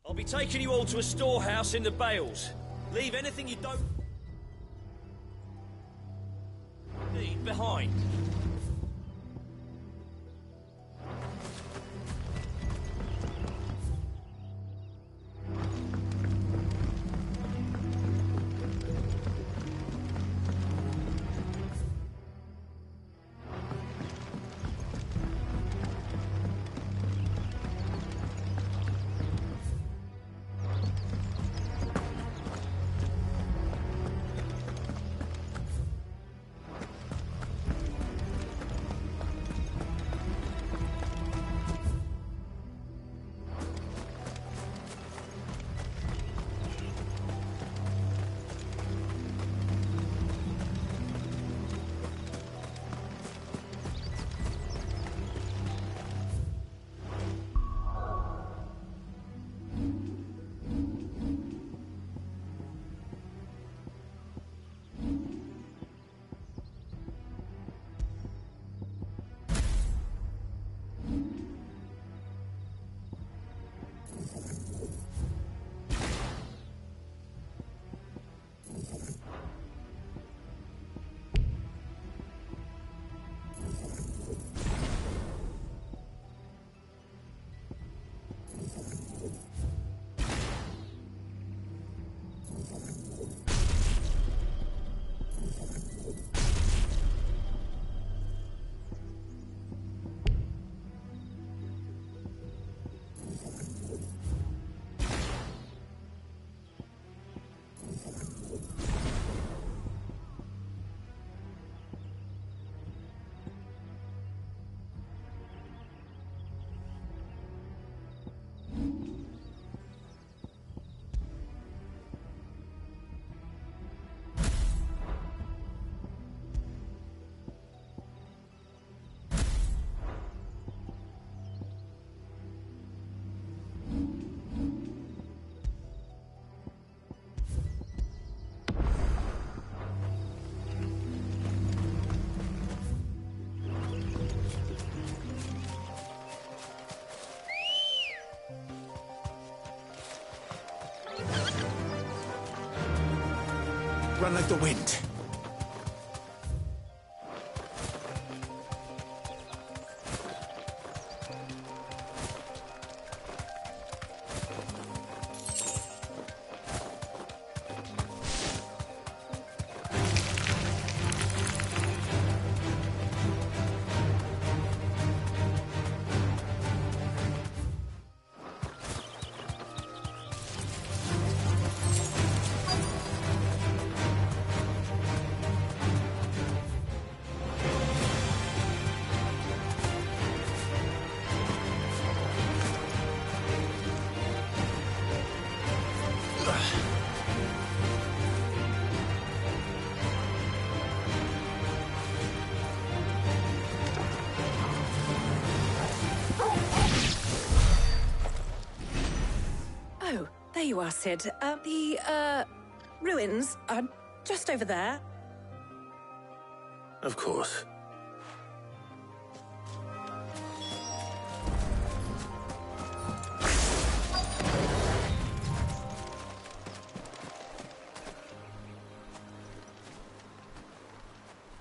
I'll be taking you all to a storehouse in the Bales. Leave anything you don't need behind. Run like the wind. There you are, Sid. The ruins are just over there. Of course.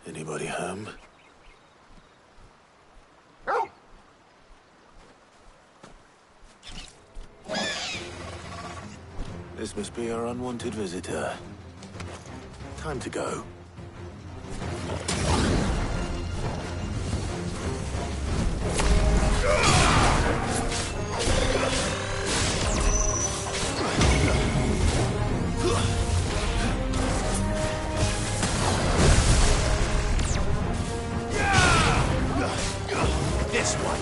Anybody home? This must be our unwanted visitor. Time to go. This one.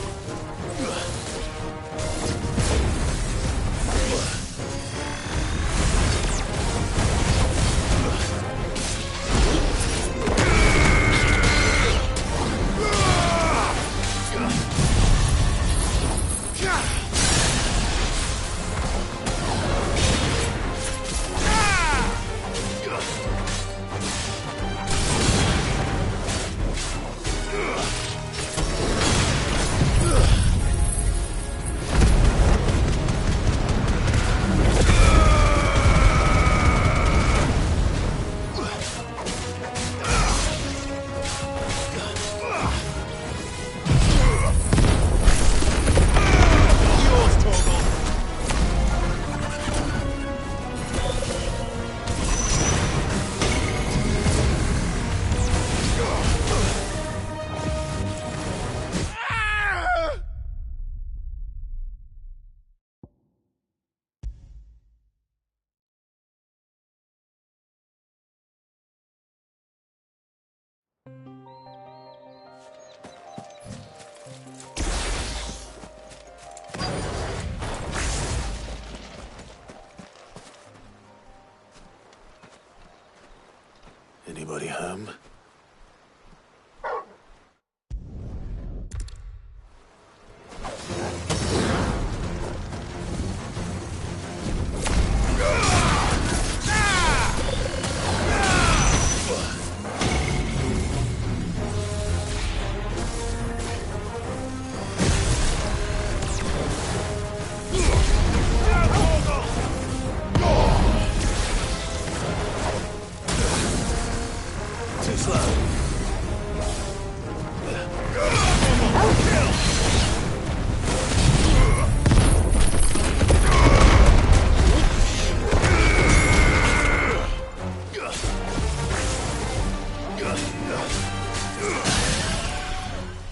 everybody home. Too slow.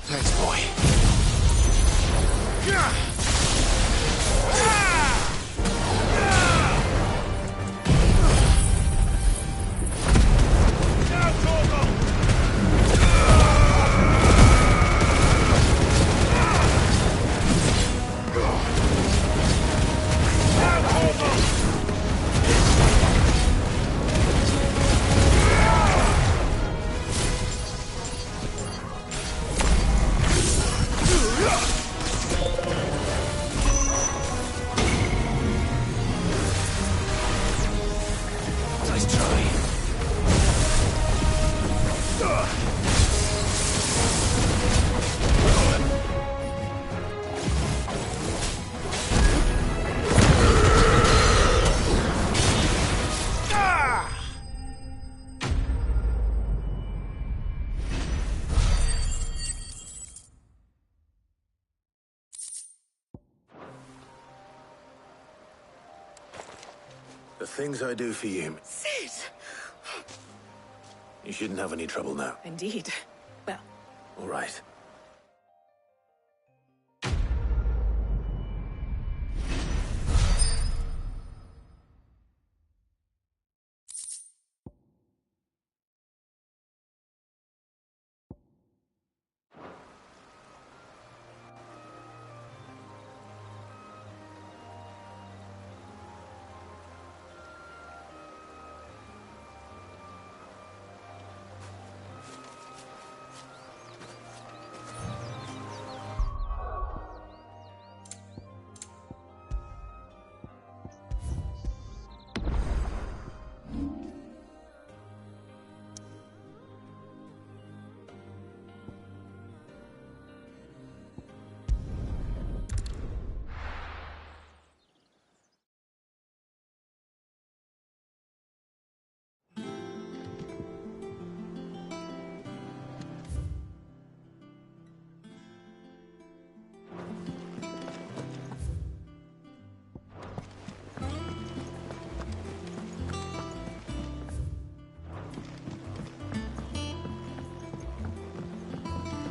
Thanks, boy. Nice try. The things I do for you, Sid! you shouldn't have any trouble now. Indeed. Well, All right.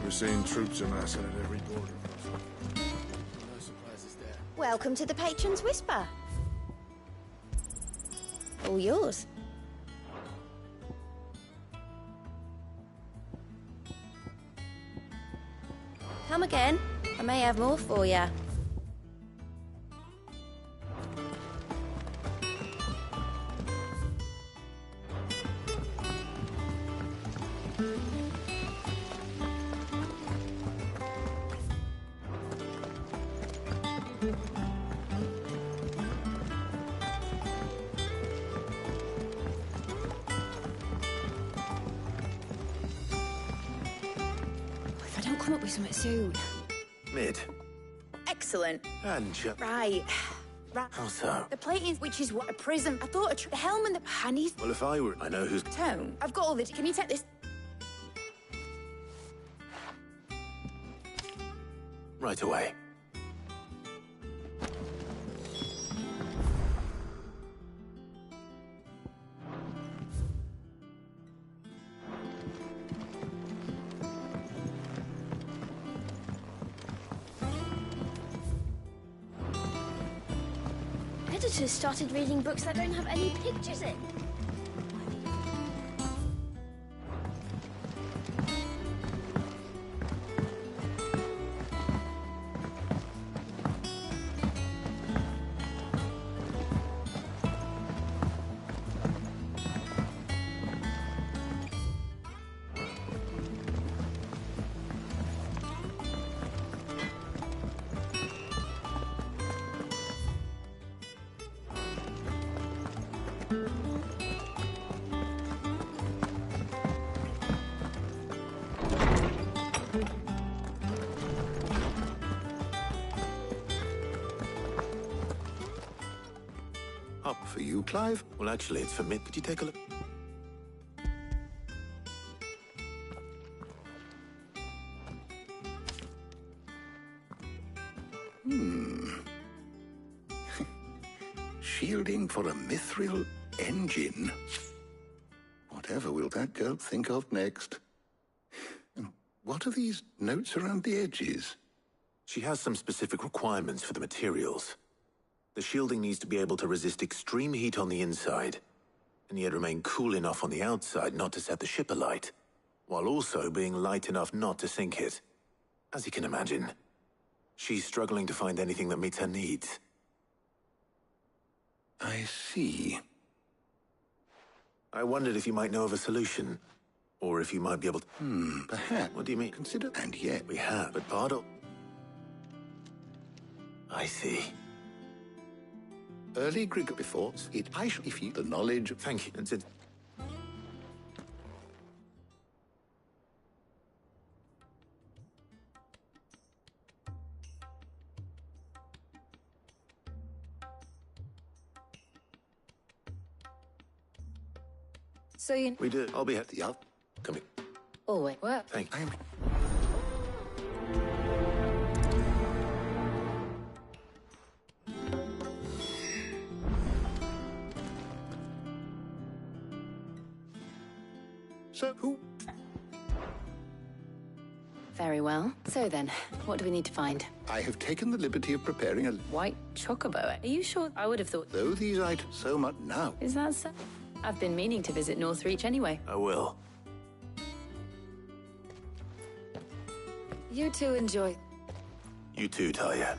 We're seeing troops amassing at every border crossing. No surprises there. Welcome to the Patron's Whisper. All yours. Come again. I may have more for you. If I don't come up with something soon. Mid. Excellent. And Right. Right. how so? The plating, which is what a prism. I thought the helm and the honey's Well, if I were, I know who's. tone. I've got all this. Can you take this? Right away. Editors started reading books that don't have any pictures in. Up for you, Clive? Well, actually, it's for me. Could you take a look? Shielding for a mithril engine. Whatever will that girl think of next? And what are these notes around the edges? She has some specific requirements for the materials. The shielding needs to be able to resist extreme heat on the inside, and yet remain cool enough on the outside not to set the ship alight, while also being light enough not to sink it. As you can imagine, she's struggling to find anything that meets her needs. I see. I wondered if you might know of a solution, or if you might be able to... Perhaps. What do you mean? Consider, and yet... We have, but pardon. I see. Early Grig before it, I shall give you the knowledge. Thank you. That's it. So you... We do. I'll be at the up. Coming. Oh, wait, what? Thank you. I am... So, who? Very well. So then, what do we need to find? I have taken the liberty of preparing a... White chocobo. Are you sure? I would have thought... Though these items so much now. Is that so? I've been meaning to visit Northreach anyway. I will. You two enjoy. You too, Talia.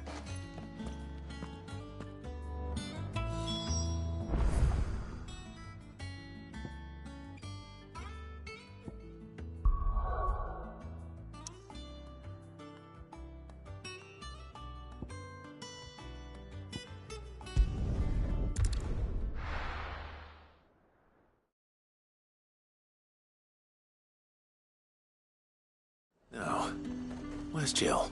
Now, where's Jill?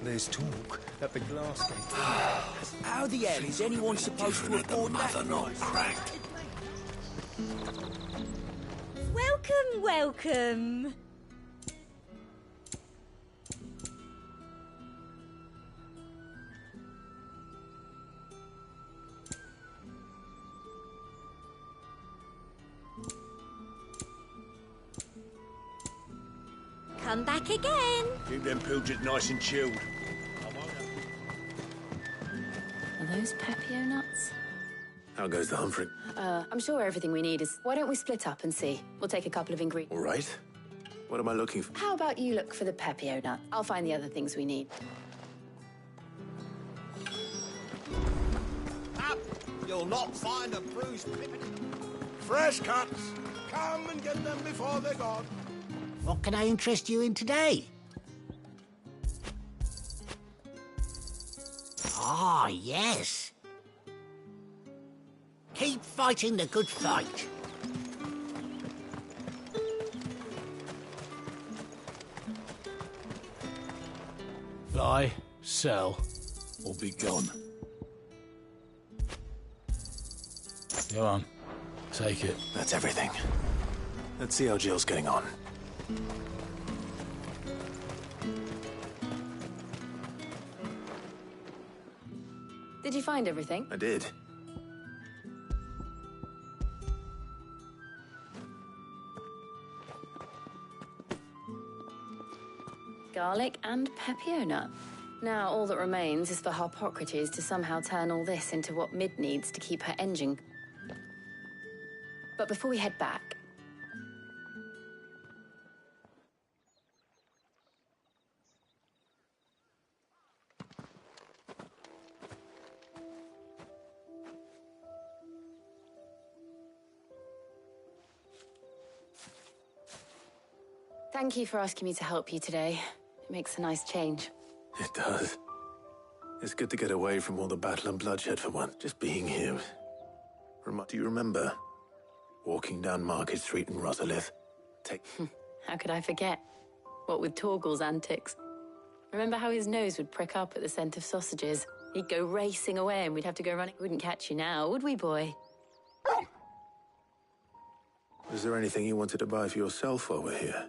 There's talk that the glass gate... How the hell is anyone supposed to afford that? Not cracked. Welcome, welcome. Come back again. Keep them pilchards nice and chilled. Are those Pepio nuts? How goes the Humphrey? I'm sure everything we need is... Why don't we split up and see? We'll take a couple of ingredients. All right. What am I looking for? How about you look for the Pepio nut? I'll find the other things we need. Up! You'll not find a bruised pippin. Fresh cuts. Come and get them before they're gone. What can I interest you in today? Ah, yes. Keep fighting the good fight. Buy, sell, or be gone. Go on, take it. That's everything. Let's see how Jill's getting on. Did you find everything? I did. Garlic and Pepio nut. Now all that remains is for Harpocrates to somehow turn all this into what Mid needs to keep her engine. But before we head back... Thank you for asking me to help you today. It makes a nice change. It does. It's good to get away from all the battle and bloodshed for once. Just being here. Do you remember walking down Market Street in Rosalith? How could I forget? What with Torgal's antics. Remember how his nose would prick up at the scent of sausages? He'd go racing away and we'd have to go running. Wouldn't catch you now, would we, boy? Was there anything you wanted to buy for yourself while we're here?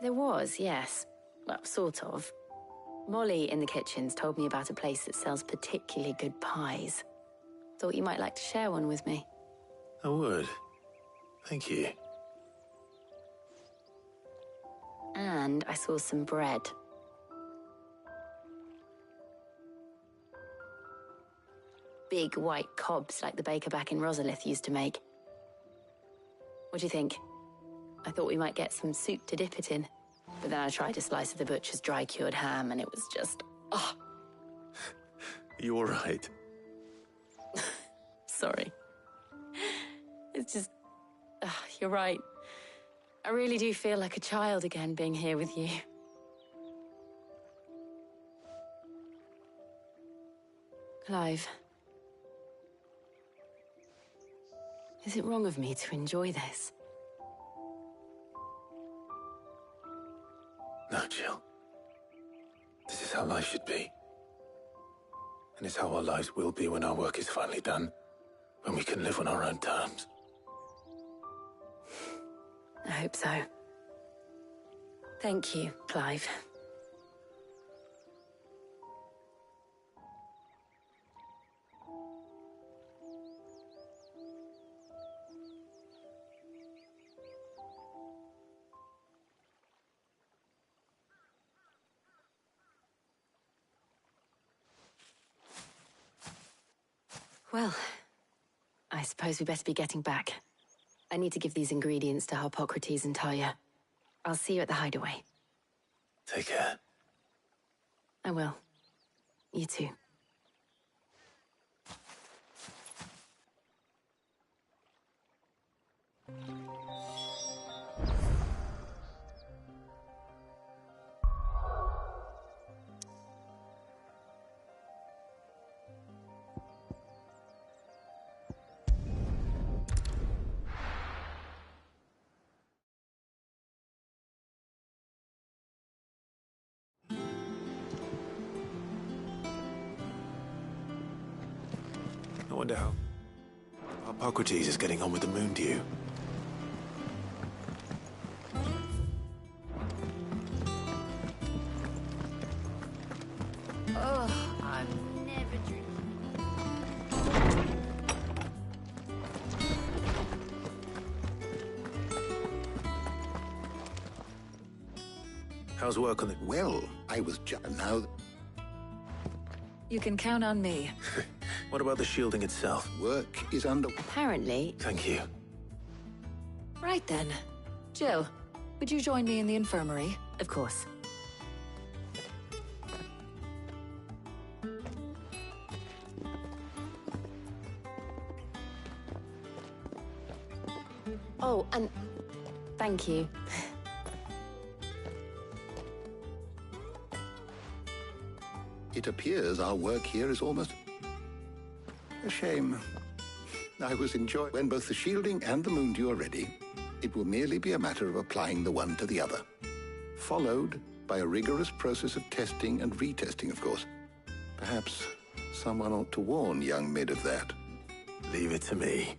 There was, yes. Well, sort of. Molly in the kitchens told me about a place that sells particularly good pies. Thought you might like to share one with me. I would. Thank you. And I saw some bread. Big white cobs like the baker back in Rosalith used to make. What do you think? I thought we might get some soup to dip it in. But then I tried a slice of the butcher's dry-cured ham and it was just... oh. You all right? Sorry. It's just... you're right. I really do feel like a child again being here with you. Clive. Is it wrong of me to enjoy this? No, Jill. This is how life should be. And it's how our lives will be when our work is finally done. When we can live on our own terms. I hope so. Thank you, Clive. Well, I suppose we better be getting back. I need to give these ingredients to Harpocrates and Talia. I'll see you at the hideaway. Take care. I will. You too. I wonder how Harpocrates is getting on with the moon dew. Oh, I'm never drinking. How's work on the... Well, I was just... Now... You can count on me. What about the shielding itself? Work is under... Apparently... Thank you. Right then. Jill, would you join me in the infirmary? Of course. Oh, and thank you. It appears our work here is almost... a shame. I was enjoying... When both the shielding and the moon dew are ready, it will merely be a matter of applying the one to the other. Followed by a rigorous process of testing and retesting, of course. Perhaps someone ought to warn young Mid of that. Leave it to me.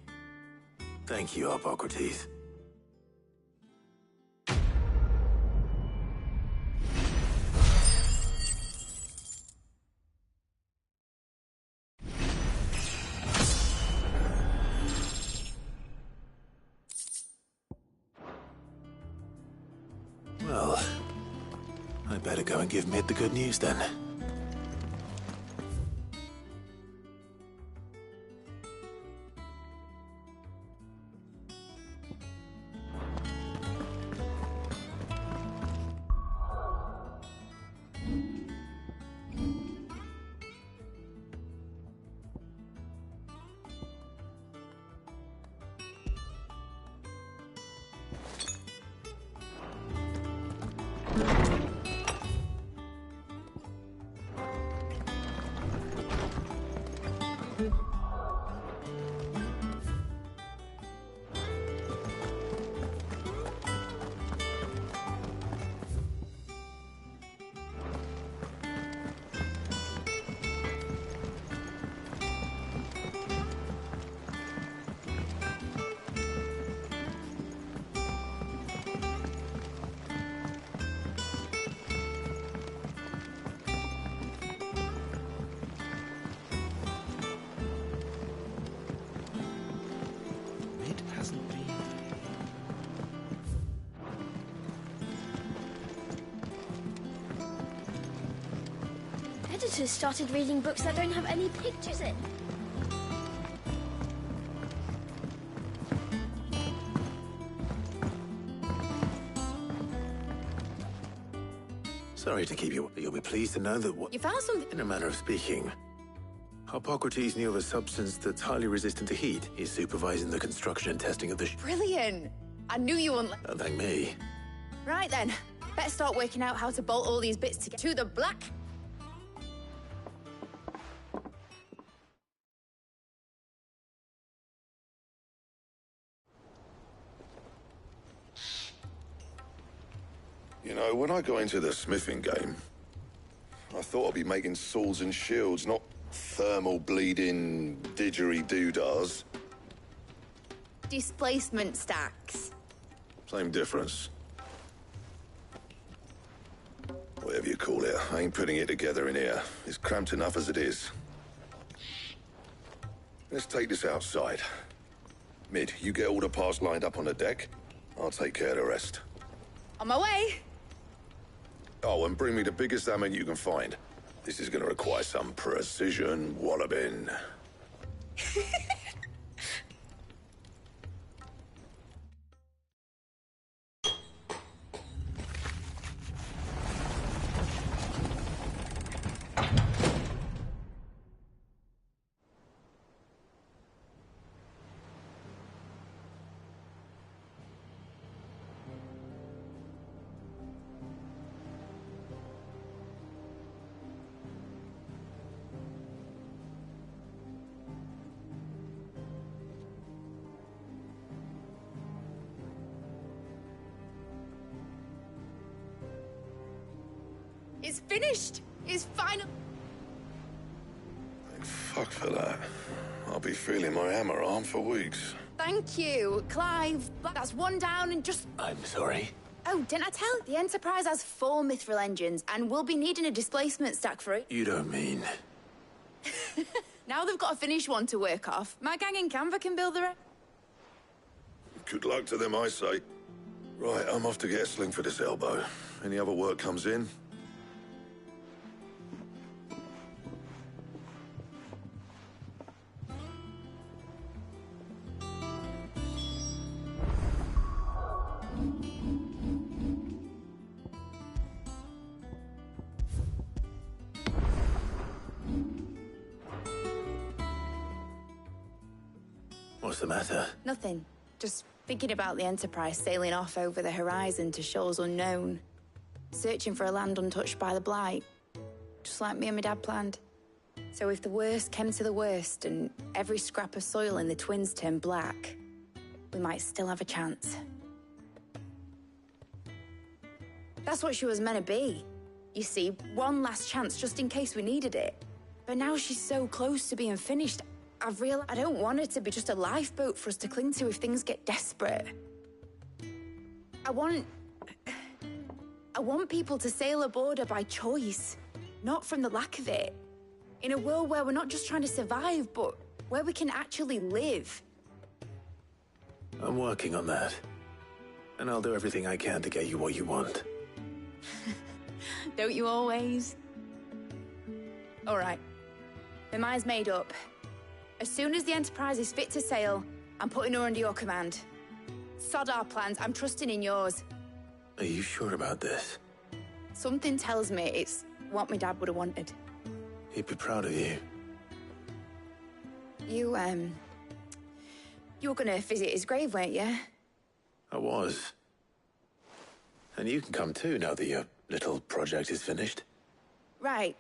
Thank you, Harpocrates. Well, I better go and give Mid the good news then. visitors started reading books that don't have any pictures in. Sorry to keep you, but you'll be pleased to know that what... You found something? In a manner of speaking, Hippocrates knew of a substance that's highly resistant to heat. He's supervising the construction and testing of the... Brilliant! I knew you wouldn't... Don't thank me. Right then, better start working out how to bolt all these bits together. To the black... You know, when I got into the smithing game, I thought I'd be making swords and shields, not thermal bleeding didgeridoo-dahs. Displacement stacks. Same difference. Whatever you call it, I ain't putting it together in here. It's cramped enough as it is. Let's take this outside. Mid, you get all the parts lined up on the deck. I'll take care of the rest. On my way! Oh, and bring me the biggest hammer you can find. This is gonna require some precision walloping. It's finished! It's final... Thank fuck for that. I'll be feeling my hammer arm for weeks. Thank you, Clive. That's one down and just... I'm sorry. Oh, didn't I tell? The Enterprise has 4 mithril engines, and we'll be needing a displacement stack for it. You don't mean... Now they've got a finished one to work off. My gang in Canva can build the rest. Good luck to them, I say. Right, I'm off to get a sling for this elbow. Any other work comes in, What's the matter? Nothing. Just thinking about the Enterprise sailing off over the horizon to shores unknown. Searching for a land untouched by the Blight. Just like me and my dad planned. So if the worst came to the worst and every scrap of soil in the Twins turned black, we might still have a chance. That's what she was meant to be. You see, one last chance just in case we needed it. But now she's so close to being finished, I've realized I don't want it to be just a lifeboat for us to cling to if things get desperate. I want people to sail aboard her by choice, not from the lack of it. In a world where we're not just trying to survive, but where we can actually live. I'm working on that. And I'll do everything I can to get you what you want. Don't you always? All right. My mind's made up. As soon as the Enterprise is fit to sail, I'm putting her under your command. Sod our plans, I'm trusting in yours. Are you sure about this? Something tells me it's what my dad would have wanted. He'd be proud of you. You were gonna visit his grave, weren't you? I was. And you can come too, now that your little project is finished. Right.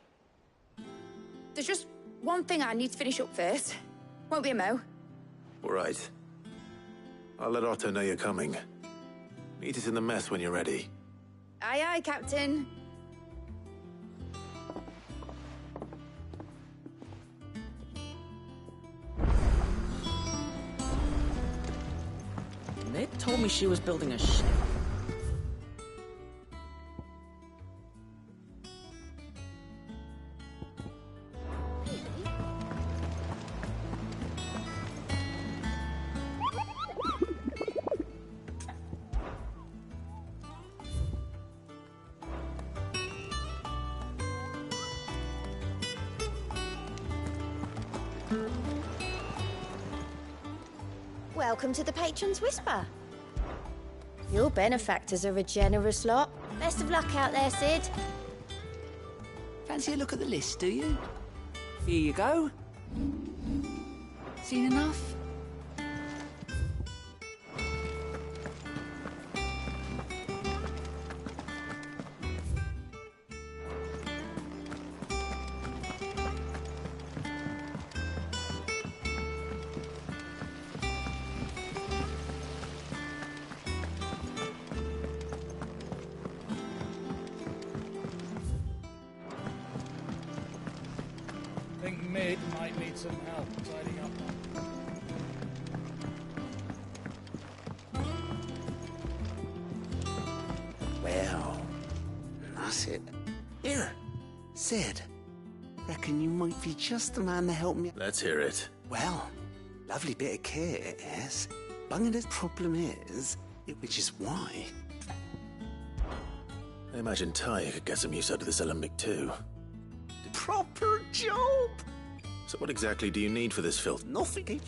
There's just one thing I need to finish up first. Won't be a mo. All right. I'll let Otto know you're coming. Meet us in the mess when you're ready. Aye, aye, Captain. They told me she was building a ship. Welcome to the Patron's Whisper. Your benefactors are a generous lot. Best of luck out there, Sid. Fancy a look at the list, do you? Here you go. Seen enough? I think Mid might need some help tidying up now. Well, that's it. Here, Sid. Reckon you might be just the man to help me. Let's hear it. Well, lovely bit of kit it is. Bunga's problem is, which is why. I imagine Ty could get some use out of this Alembic too. Proper job! So what exactly do you need for this filth? Nothing.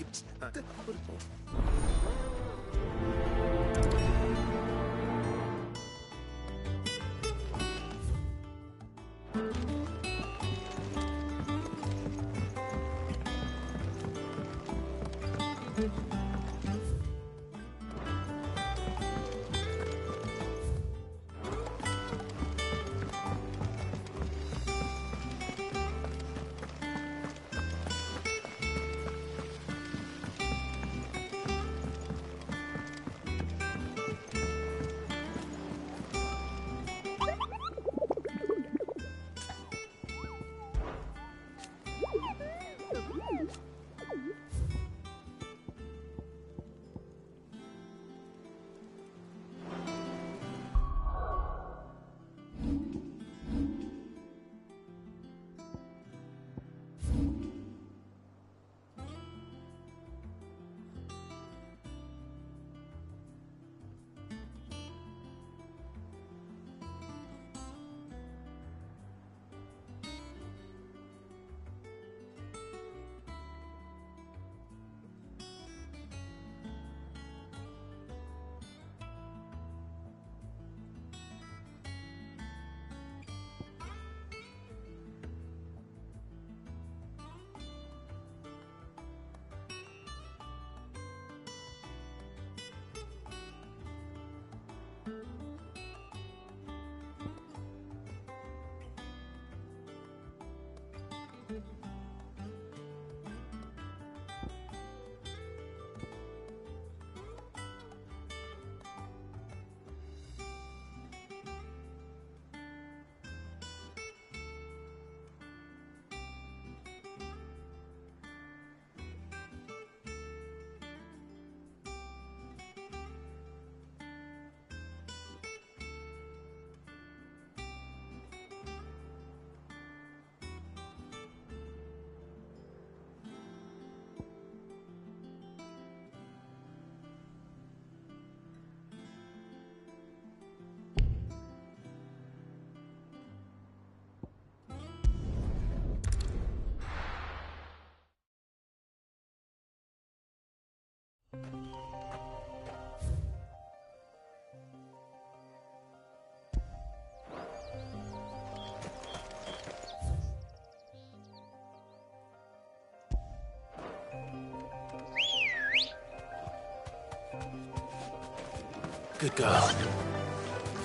Good girl.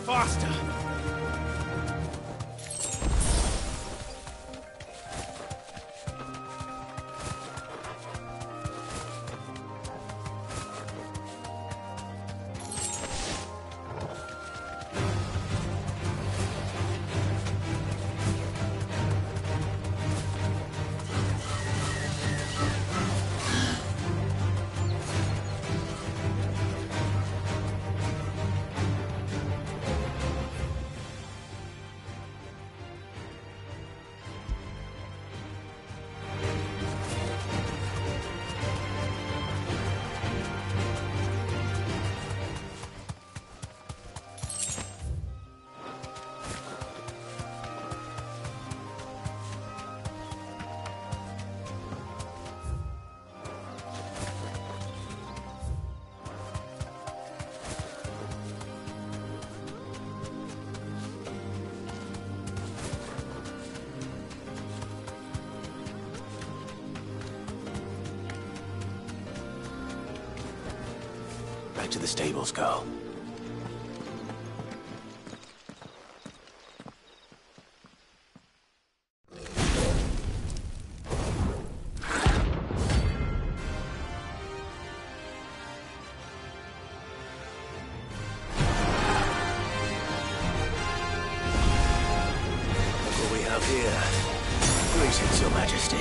Faster! back to the stables, Carl. Here. Greetings, Your Majesty.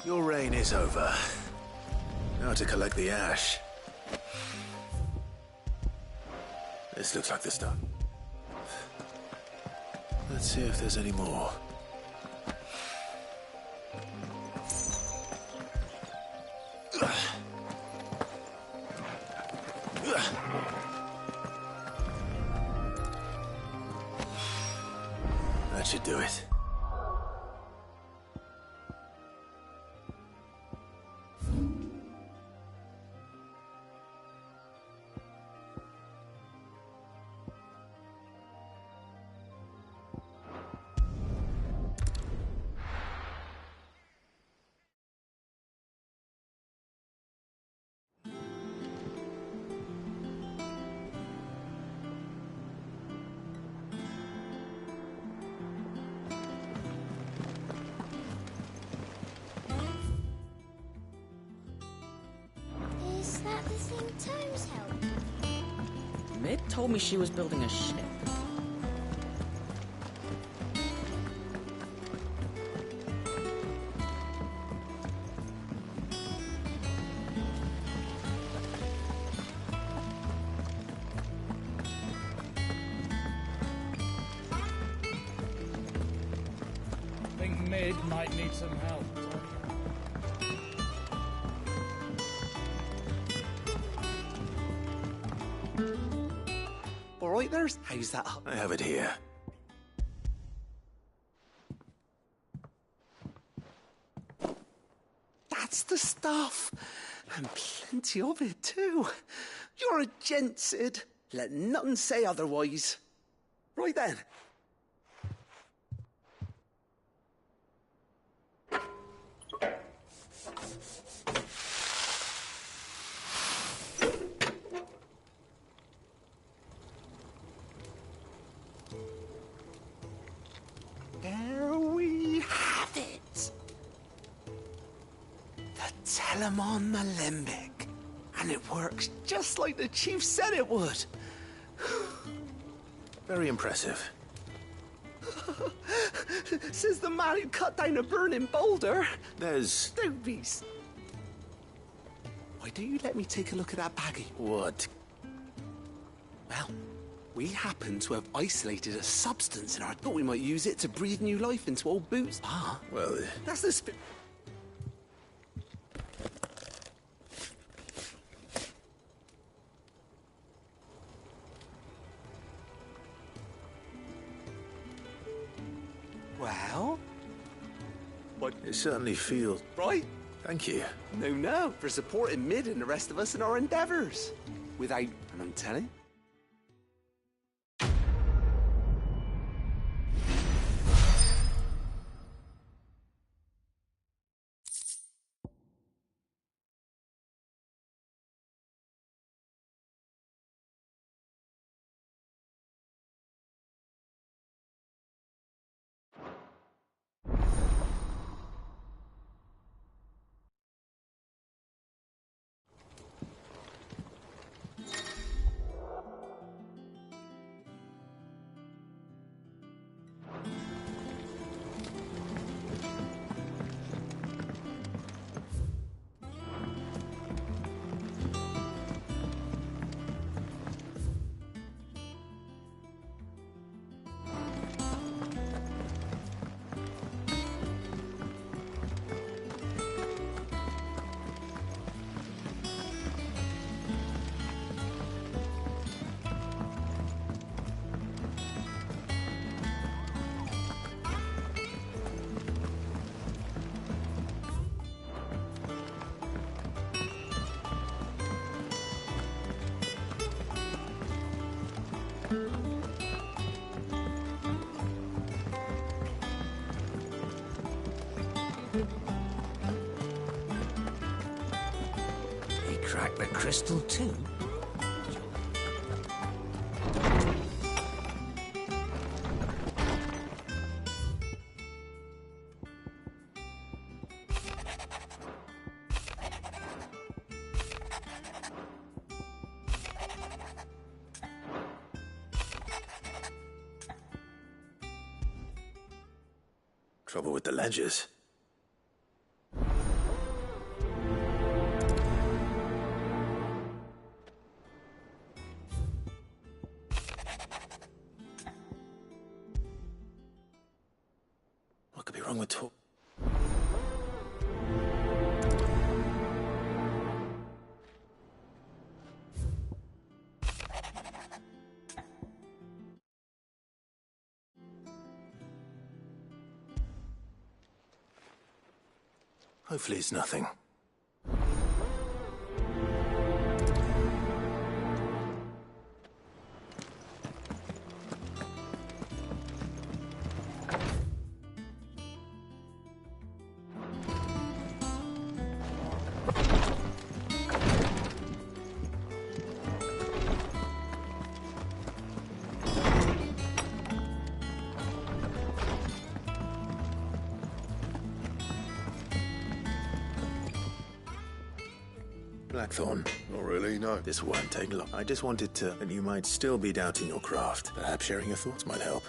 Your reign is over. Now to collect the ash. This looks like the stuff. Let's see if there's any more. That should do it. Mid told me she was building a ship. I think Mid might need some help. Alright, how's that up? I have it here. That's the stuff. And plenty of it, too. You're a gent, Sid. Let nothing say otherwise. Right then. There we have it. The Telemon Malembic. And it works just like the chief said it would. Very impressive. Says the man who cut down a burning boulder. There's... Don't be... Why don't you let me take a look at that baggie? What? Well, we happen to have isolated a substance, and I thought we might use it to breathe new life into old boots. Ah, well... That's the Well? What? It certainly feels... Right? Thank you. No, for supporting Mid and the rest of us in our endeavours. Without... And I'm telling... He cracked the crystal too. Trouble with the ledgers. What could be wrong with talk? Hopefully it's nothing. Blackthorn. Not really, no. This won't take long. I just wanted to... And you might still be doubting your craft. Perhaps sharing your thoughts might help.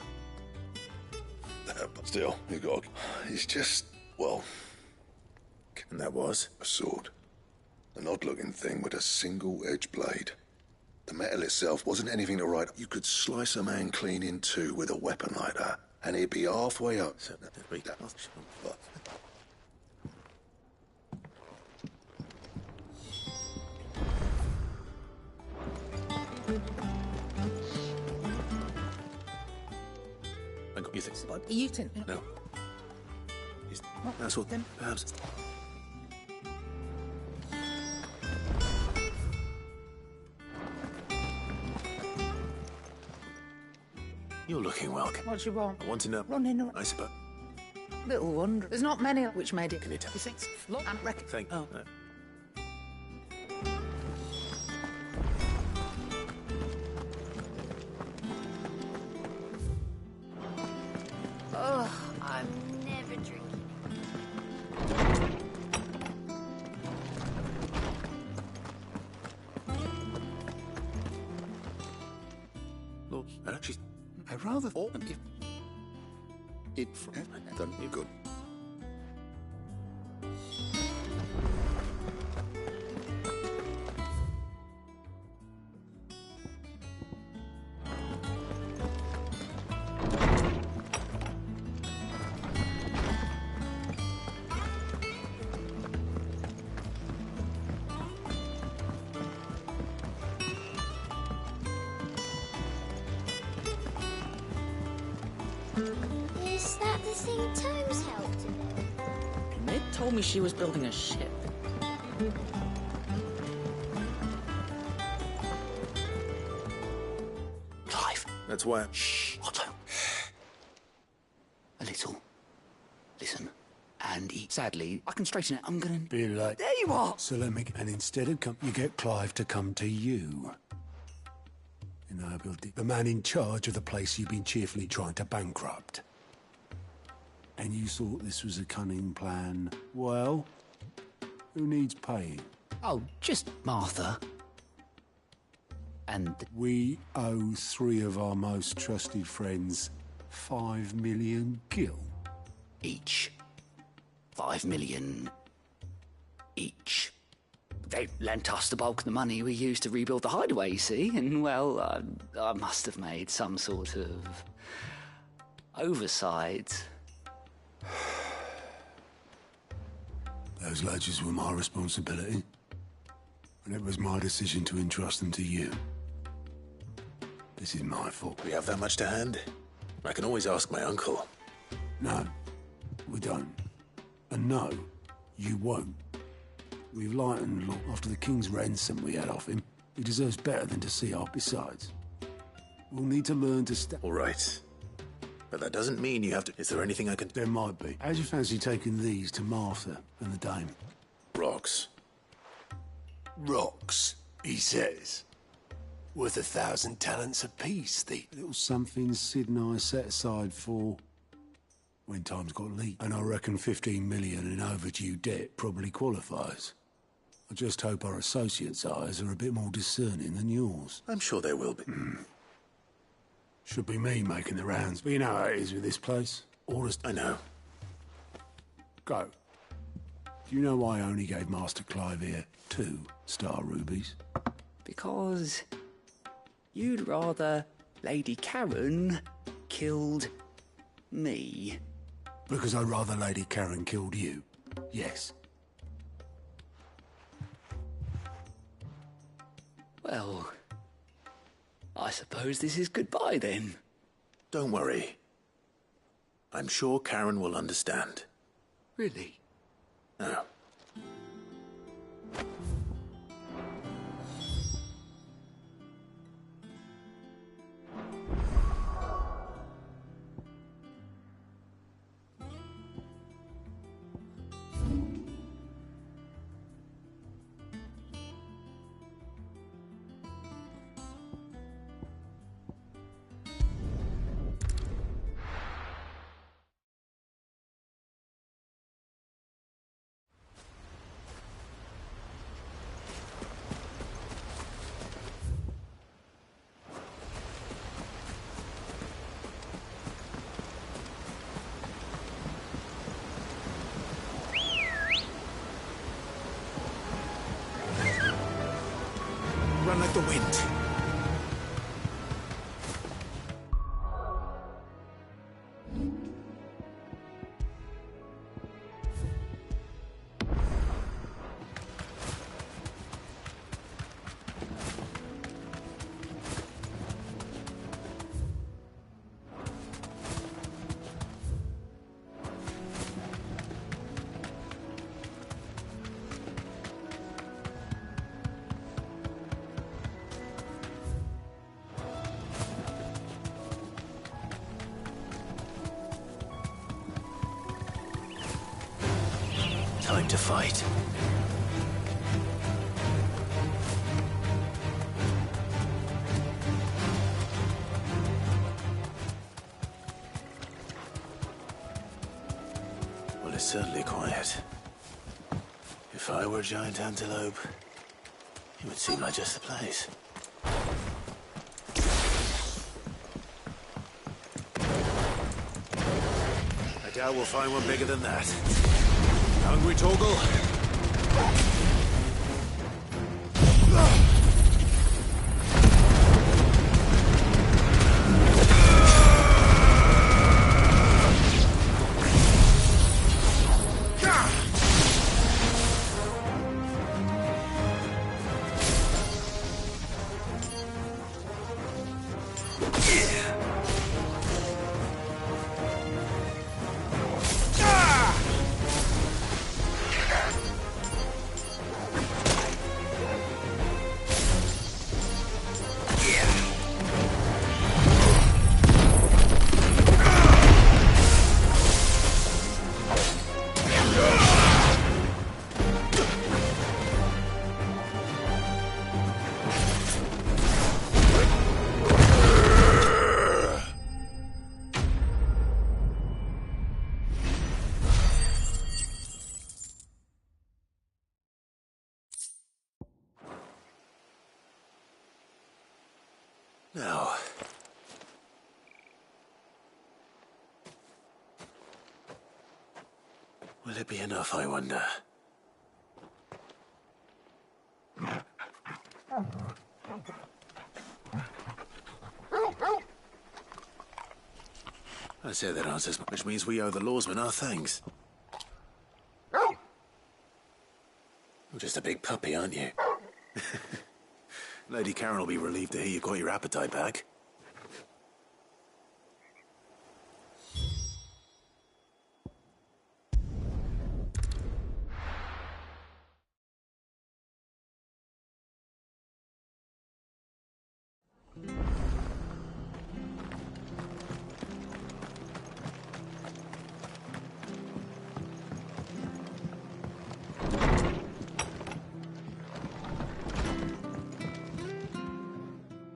But still, you got... It's just, well... And that was? A sword. An odd-looking thing with a single-edged blade. The metal itself wasn't anything to write. You could slice a man clean in two with a weapon like that, and he'd be halfway up. So, But you think? You think? No. That's what then? Perhaps. You're looking welcome. What do you want? I want to know. Running around. I suppose. Little wonder. There's not many which made it. Can you tell? You think? Look, and reckon. Thank Oh. Oh, I'm never drinking. Look, she's. I rather thought it done you good. Is that the thing Tomes helped to build? Mid told me she was building a ship. Clive. That's why. Shh, Otto. A little. Listen. Andy, sadly, I can straighten it. I'm gonna... Be like. There you are! So let me... And instead of you get Clive to come to you. You know, the man in charge of the place you've been cheerfully trying to bankrupt. And you thought this was a cunning plan. Well, who needs paying? Oh, just Martha. And... We owe 3 of our most trusted friends 5 million gil. Each. 5 million... each. They lent us the bulk of the money we used to rebuild the hideaway, you see, and, well, I must have made some sort of... oversight. Those ledgers were my responsibility. And it was my decision to entrust them to you. This is my fault. We have that much to hand? I can always ask my uncle. No, we don't. And no, you won't. We've lightened look after the king's ransom we had off him. He deserves better than to see our besides. We'll need to learn to step... All right. But that doesn't mean you have to... Is there anything I can... There might be. How'd you fancy taking these to Martha and the dame? Rocks. Rocks, he says. Worth 1,000 talents apiece, the... A little something Sid and I set aside for... when times got leaked. And I reckon 15 million in overdue debt probably qualifies. I just hope our associates' eyes are a bit more discerning than yours. I'm sure they will be. Should be me making the rounds, but you know how it is with this place. Orders. I know. Go. Do you know why I only gave Master Clive here 2 star rubies? Because you'd rather Lady Karen killed me. Because I'd rather Lady Karen killed you. Yes. Well, I suppose this is goodbye then. Don't worry. I'm sure Karen will understand. Really? No. Run like the wind. time to fight. Well, it's certainly quiet. If I were a giant antelope, it would seem like just the place. I doubt we'll find one bigger than that. Hungry, Torgal? Now, will it be enough, I wonder? I say that answers, which means we owe the lawsman our thanks. You're just a big puppy, aren't you? Lady Karen will be relieved to hear you got your appetite back.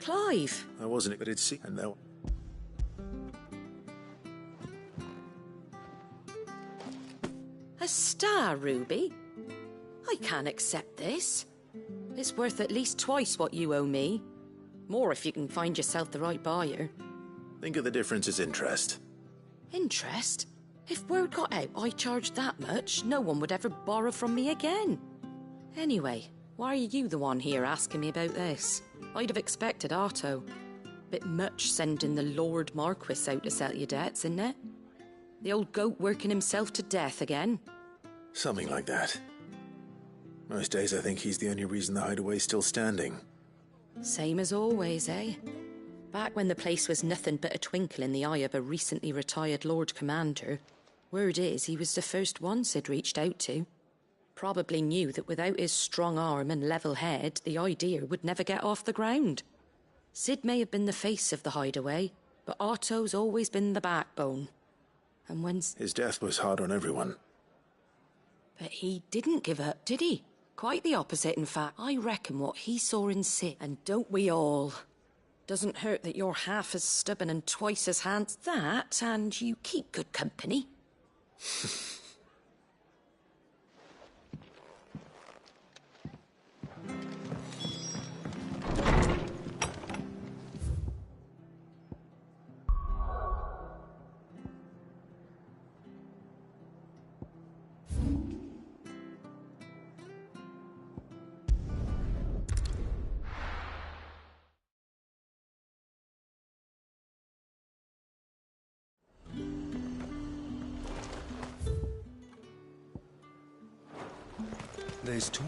Clive. I wasn't, but it's see, and now. A star, Ruby? I can't accept this. It's worth at least twice what you owe me. More if you can find yourself the right buyer. Think of the difference as interest. Interest? If word got out I charged that much, no one would ever borrow from me again. Anyway, why are you the one here asking me about this? I'd have expected Otto. Bit much sending the Lord Marquis out to settle your debts, isn't it? The old goat working himself to death again? Something like that. Most days I think he's the only reason the hideaway's still standing. Same as always, eh? Back when the place was nothing but a twinkle in the eye of a recently retired Lord Commander, word is he was the first one Sid reached out to. Probably knew that without his strong arm and level head, the idea would never get off the ground. Sid may have been the face of the hideaway, but Otto's always been the backbone. And when... His death was hard on everyone. But he didn't give up, did he? Quite the opposite, in fact. I reckon what he saw in Sid, and don't we all? Doesn't hurt that you're half as stubborn and twice as handsome. That, and you keep good company. There's talk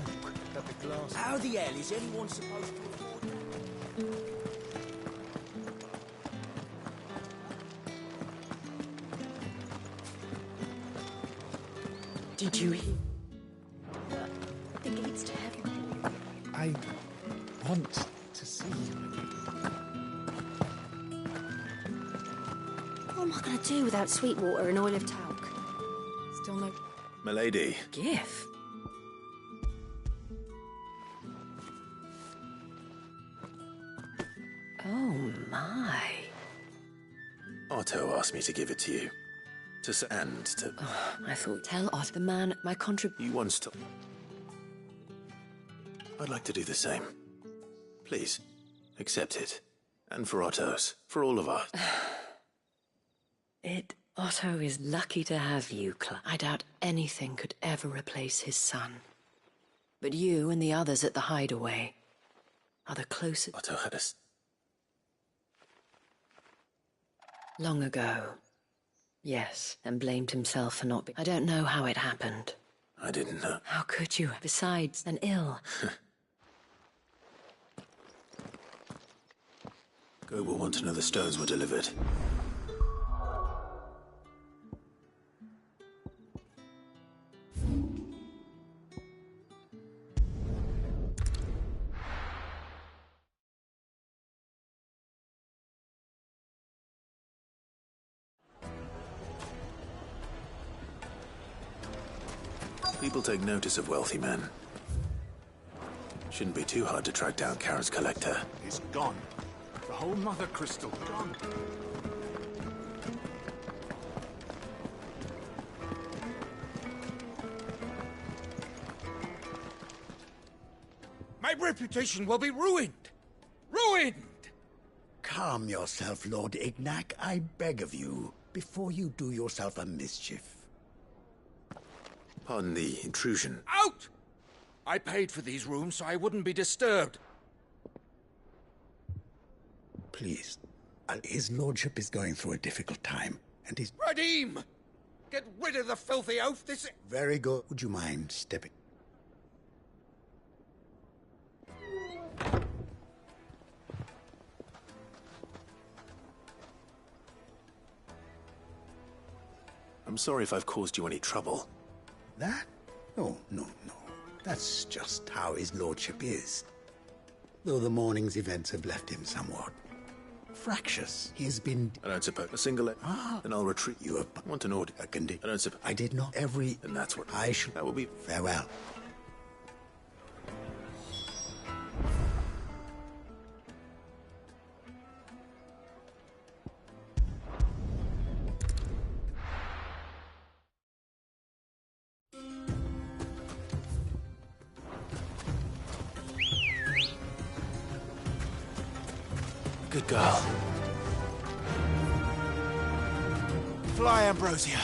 that the glass... How the hell is anyone supposed to afford that? Did you hear? The gates to heaven. I want to see you. What am I going to do without sweet water and oil of talc? Still no... Milady. Gift? my. Otto asked me to give it to you. And to... Oh, I thought, tell Otto, the man, my He wants to... I'd like to do the same. Please, accept it. And for Otto's. For all of us. Otto is lucky to have you, Clive. I doubt anything could ever replace his son. But you and the others at the hideaway are the closest... Otto had us. Long ago. Yes, and blamed himself for not being... I don't know how it happened. I didn't know. How could you? Besides, an ill. Go will want to know the stones were delivered. People take notice of wealthy men. Shouldn't be too hard to track down Karen's collector. It's gone. The whole mother crystal gone. My reputation will be ruined! Ruined! Calm yourself, Lord Ignac, I beg of you, before you do yourself a mischief. Pardon the intrusion. Out! I paid for these rooms so I wouldn't be disturbed. Please. His lordship is going through a difficult time, and he's... Redeem! Get rid of the filthy oaf, this... Very good. Would you mind stepping? I'm sorry if I've caused you any trouble. That? Oh, no. That's just how his lordship is. Though the morning's events have left him somewhat fractious. He has been... I don't suppose a single... Then I'll retreat. You have... I want an order. I don't suppose... I did not every... And that's what... I shall... That will be... Farewell. Good girl. Fly, Ambrosia.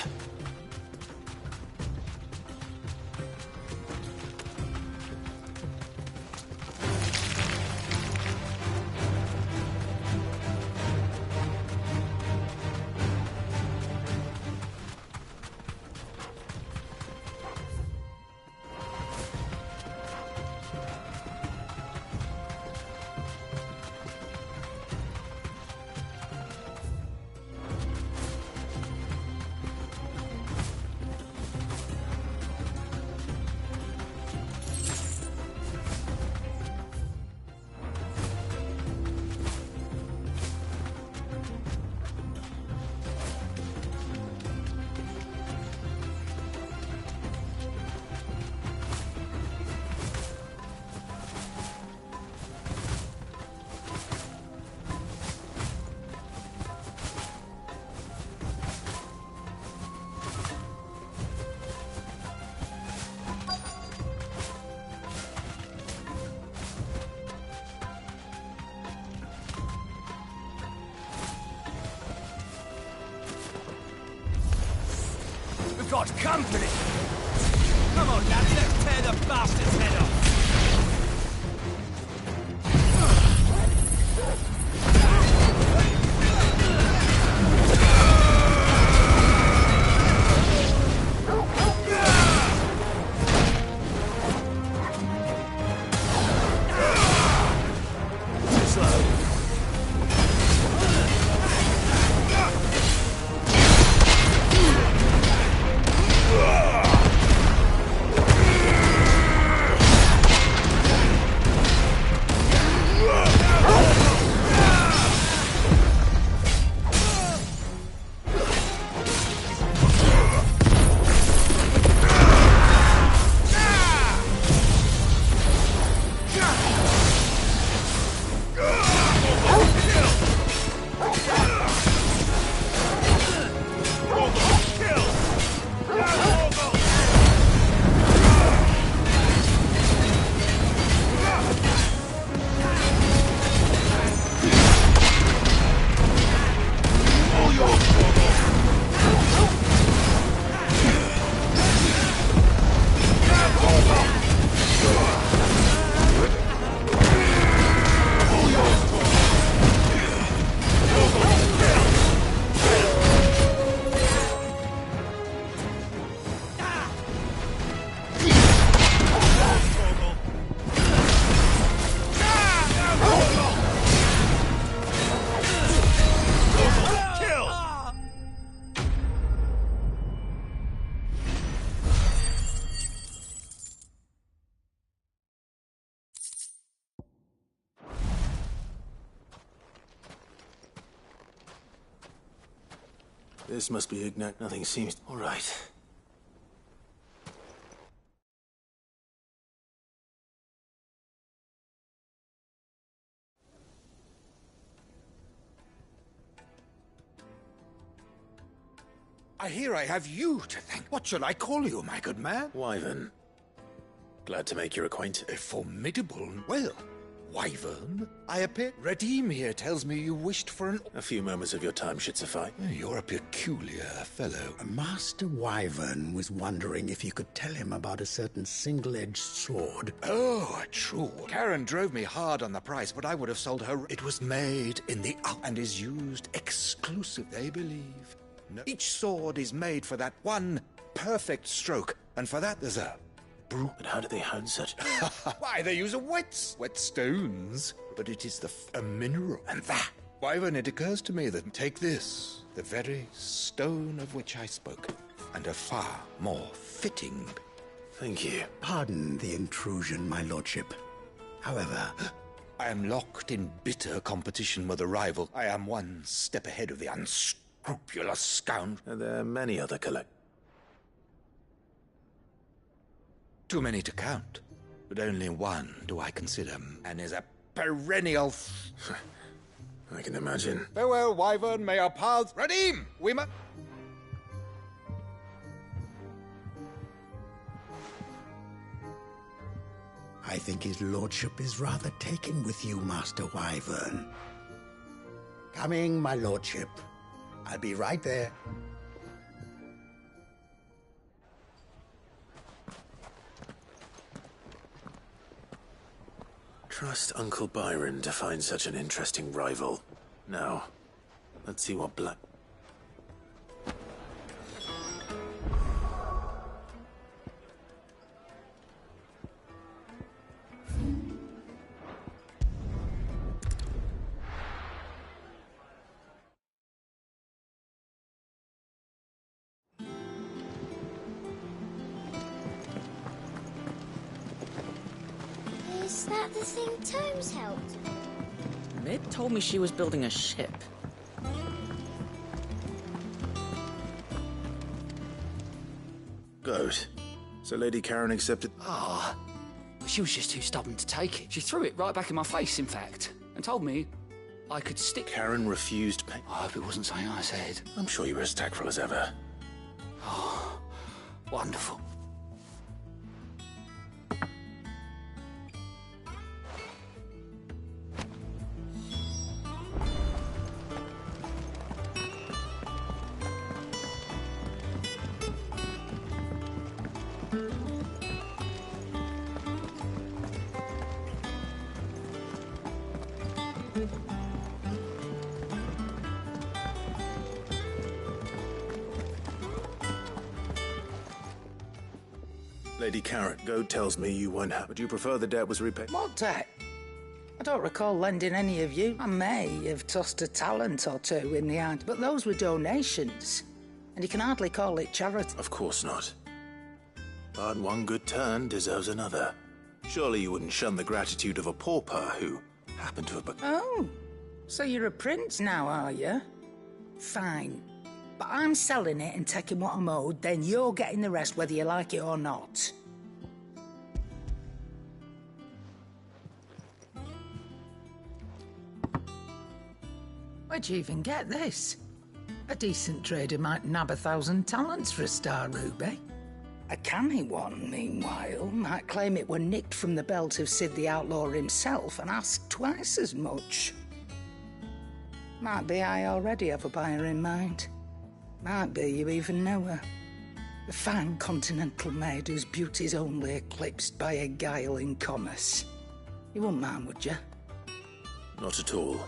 We've got company! Come on, lads, let's tear the bastard's head off! This must be Ignat. Nothing seems... All right. I hear I have you to thank. What shall I call you, my good man? Wyvern. Glad to make your acquaintance. A formidable... Well, Wyvern, I appear... Redeem here tells me you wished for an... A few moments of your time should suffice. You're a peculiar fellow. Master Wyvern was wondering if you could tell him about a certain single-edged sword. Oh, true. Karen drove me hard on the price, but I would have sold her... It was made in the... and is used exclusive, they believe. No. Each sword is made for that one perfect stroke, and for that there's a... But how do they hone such... Why, they use whetstones. But it is a mineral. And that... Wyvern, it occurs to me that take this, the very stone of which I spoke, and a far more fitting... Thank you. Pardon the intrusion, my lordship. However... I am locked in bitter competition with a rival. I am one step ahead of the unscrupulous scoundrel. There are many other Too many to count, but only one do I consider, and is a perennial... I can imagine. Farewell, Wyvern, may our paths... Redeem! We must... I think his lordship is rather taken with you, Master Wyvern. Coming, my lordship. I'll be right there. Trust Uncle Byron to find such an interesting rival. Now, let's see what Black... Is that the thing Tomes helped? Mid told me she was building a ship. Good. So Lady Karen accepted... Ah, she was just too stubborn to take it. She threw it right back in my face, in fact, and told me I could stick... Karen refused pay... I hope it wasn't something I said. I'm sure you were as tactful as ever. Oh, wonderful. Lady Karen, Goad tells me you won't have... Would you prefer the debt was repaid? What debt? I don't recall lending any of you. I may have tossed a talent or two in the hand, but those were donations. And you can hardly call it charity. Of course not. But one good turn deserves another. Surely you wouldn't shun the gratitude of a pauper who happened to have... Oh, so you're a prince now, are you? Fine. But I'm selling it and taking what I'm owed, then you're getting the rest whether you like it or not. Where'd you even get this? A decent trader might nab 1,000 talents for a star ruby. A canny one, meanwhile, might claim it were nicked from the belt of Sid the Outlaw himself and ask twice as much. Might be I already have a buyer in mind. Might be you even know her. A fine continental maid whose beauty's only eclipsed by a guile in commerce. You wouldn't mind, would you? Not at all.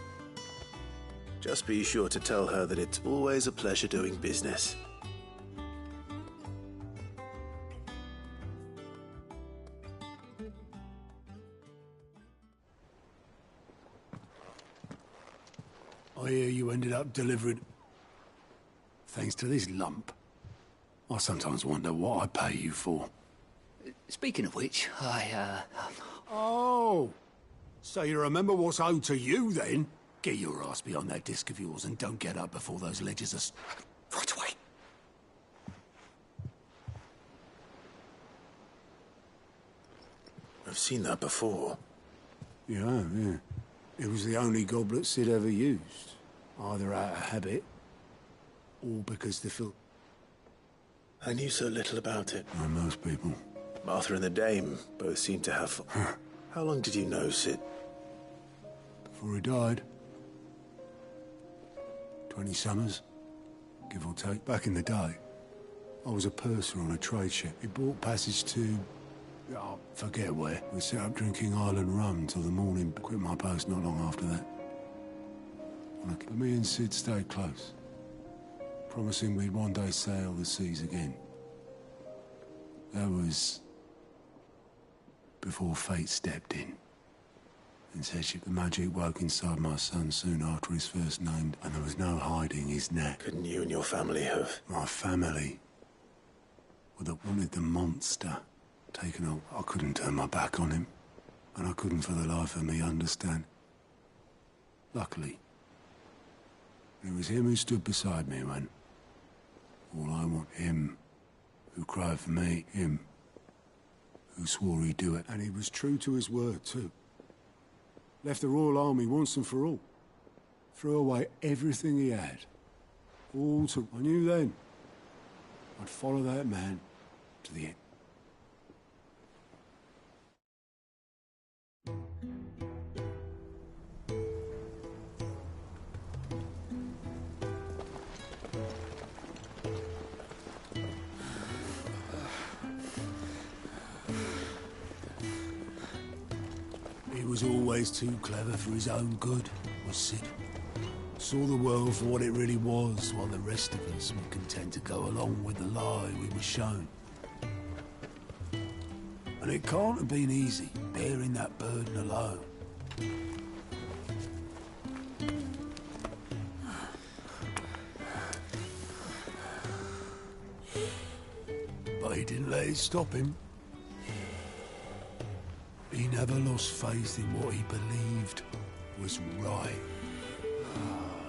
Just be sure to tell her that it's always a pleasure doing business. I hear you ended up delivering... Thanks to this lump. I sometimes wonder what I pay you for. Speaking of which, Oh! So you remember what's owed to you, then? Get your ass behind that disc of yours and don't get up before those ledgers are... Right away. I've seen that before. Yeah. It was the only goblet Sid ever used. Either out of habit, or because the film... I knew so little about it. Like most people. Martha and the Dame both seem to have... How long did you know Sid? Before he died. 20 summers, give or take. Back in the day, I was a purser on a trade ship. He bought passage to... I forget where. We set up drinking Island rum till the morning. Quit my post not long after that. But me and Sid stayed close, promising we'd one day sail the seas again. That was before fate stepped in and said the magic woke inside my son soon after his first named, and there was no hiding his neck. Couldn't you and your family have? My family? Well, that wanted the monster taken up. I couldn't turn my back on him, and I couldn't for the life of me understand. Luckily, it was him who stood beside me when all I want, him who cried for me, him who swore he'd do it. And he was true to his word, too. Left the Royal Army once and for all. Threw away everything he had. All to... I knew then I'd follow that man to the end. He was always too clever for his own good, was Sid. Saw the world for what it really was, while the rest of us were content to go along with the lie we were shown. And it can't have been easy, bearing that burden alone. But he didn't let it stop him. He never lost faith in what he believed was right.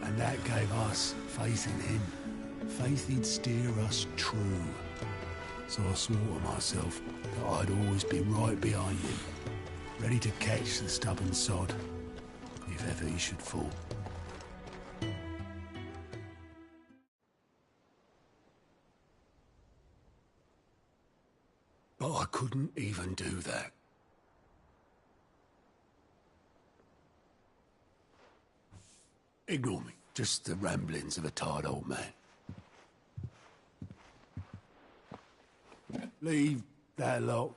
And that gave us faith in him. Faith he'd steer us true. So I swore to myself that I'd always be right behind him, ready to catch the stubborn sod, if ever he should fall. But I couldn't even do that. Ignore me. Just the ramblings of a tired old man. Leave that lot.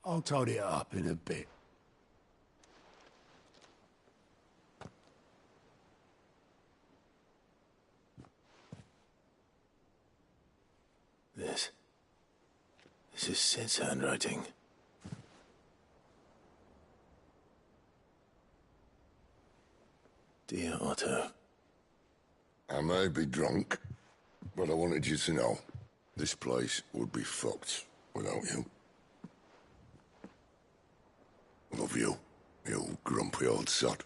I'll tidy it up in a bit. This is Sid's handwriting. Dear Otto. I may be drunk, but I wanted you to know this place would be fucked without you. Love you, you grumpy old sod.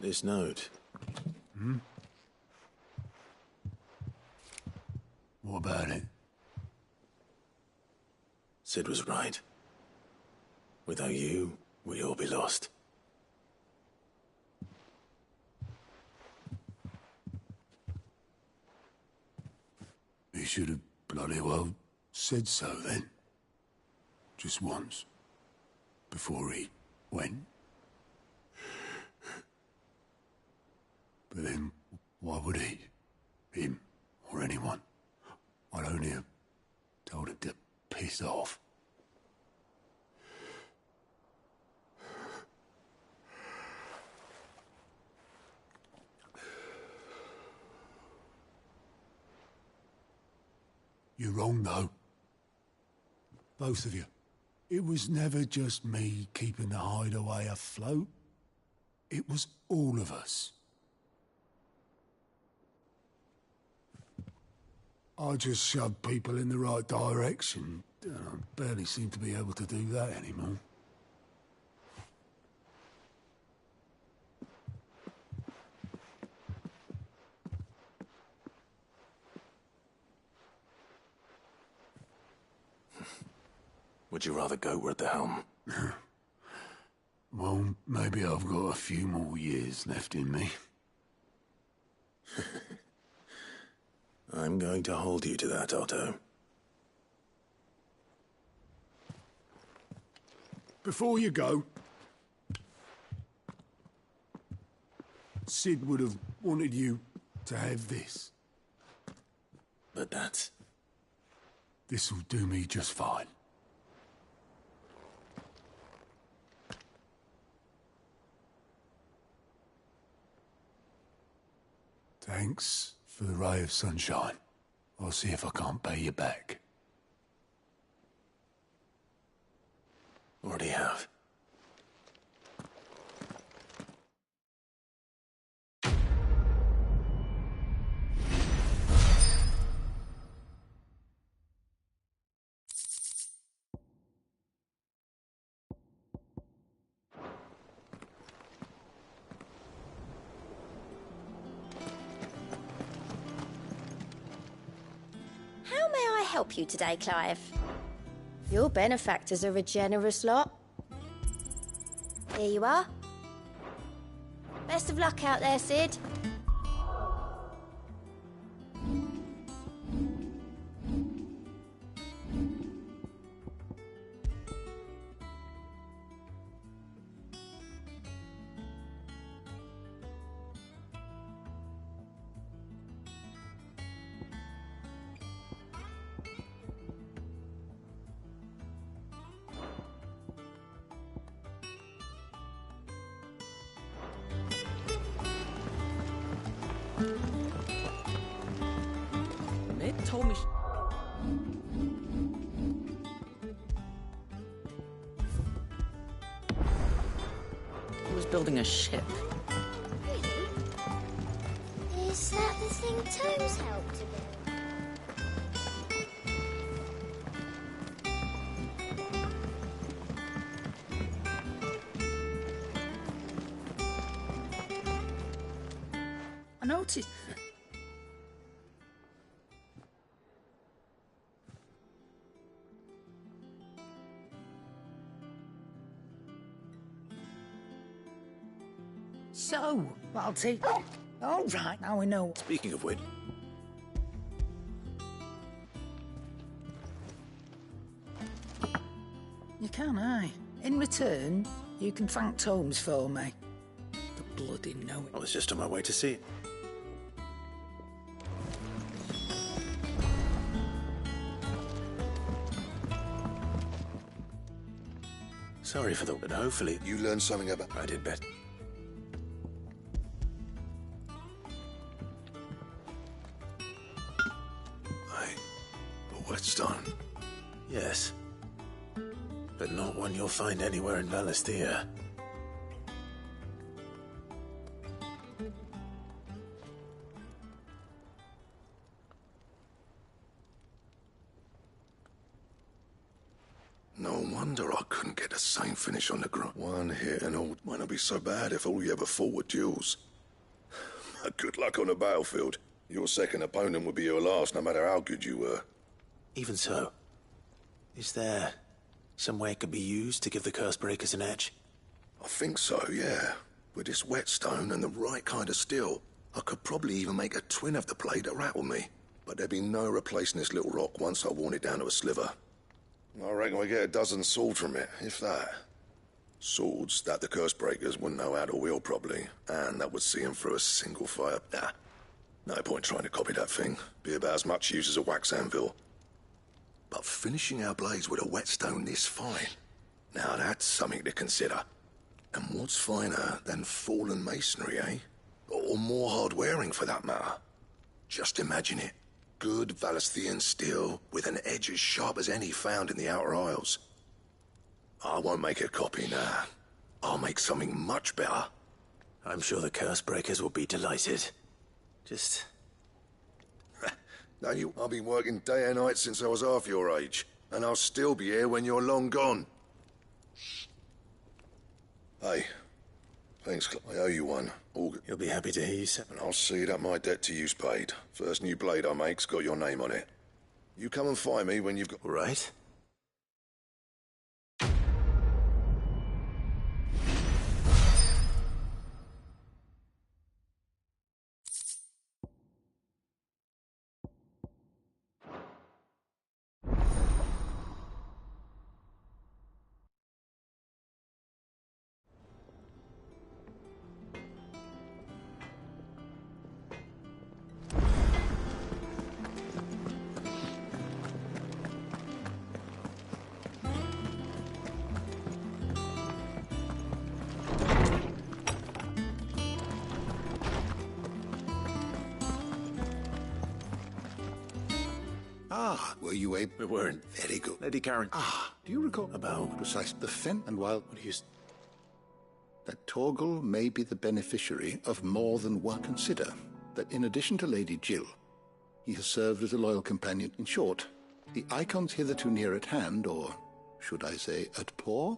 This note. What about it? Sid was right. Without you, we'd all be lost. He should have bloody well said so then. Just once. Before he went. But then, why would he? Him, or anyone? I'd only have told him to piss off. You're wrong, though. Both of you. It was never just me keeping the hideaway afloat. It was all of us. I just shoved people in the right direction. I barely seem to be able to do that anymore. Would you rather Goat were at the helm? Well, maybe I've got a few more years left in me. I'm going to hold you to that, Otto. Before you go, Sid would have wanted you to have this. But that's... This'll do me just fine. Thanks for the ray of sunshine. I'll see if I can't pay you back. Already have. How may I help you today, Clive? Your benefactors are a generous lot. Here you are. Best of luck out there, Sid. It told me... He was building a ship. Really? Is that the thing Tomes helped to build? I noticed... So, I'll take... All right, now we know. Speaking of which... You can, aye. In return, you can thank Tomes for me. The bloody know I was just on my way to see it. Sorry for the... But hopefully... You learned something about... I did bet. A whetstone? Yes. But not one you'll find anywhere in Valisthea. No wonder I couldn't get the same finish on the ground. One hit and all might not be so bad if all you ever fought were duels. Good luck on the battlefield. Your second opponent would be your last, no matter how good you were. Even so, is there some way it could be used to give the Cursebreakers an edge? I think so, yeah. With this whetstone and the right kind of steel, I could probably even make a twin of the blade that rattled me. But there'd be no replacing this little rock once I worn it down to a sliver. I reckon we get a dozen swords from it, if that. Swords that the Cursebreakers wouldn't know how to wield properly, and that would see them through a single fire. Nah, no point trying to copy that thing. Be about as much use as a wax anvil. But finishing our blades with a whetstone this fine, now that's something to consider. And what's finer than fallen masonry, eh? Or more hard-wearing, for that matter. Just imagine it. Good Valisthean steel with an edge as sharp as any found in the Outer Isles. I won't make a copy now. I'll make something much better. I'm sure the Cursebreakers will be delighted. Just... I've been working day and night since I was half your age, and I'll still be here when you're long gone. Hey, thanks, I owe you one. You'll be happy to hear you say. And I'll see that my debt to you's paid. First new blade I make's got your name on it. You come and find me when you've got... Right. Were you able? We weren't. Very good. Lady Karen. Do you recall? About? Precise. The fen. And while that Torgal may be the beneficiary of more than one, consider that in addition to Lady Jill, he has served as a loyal companion. In short, the icons hitherto near at hand, or should I say at paw,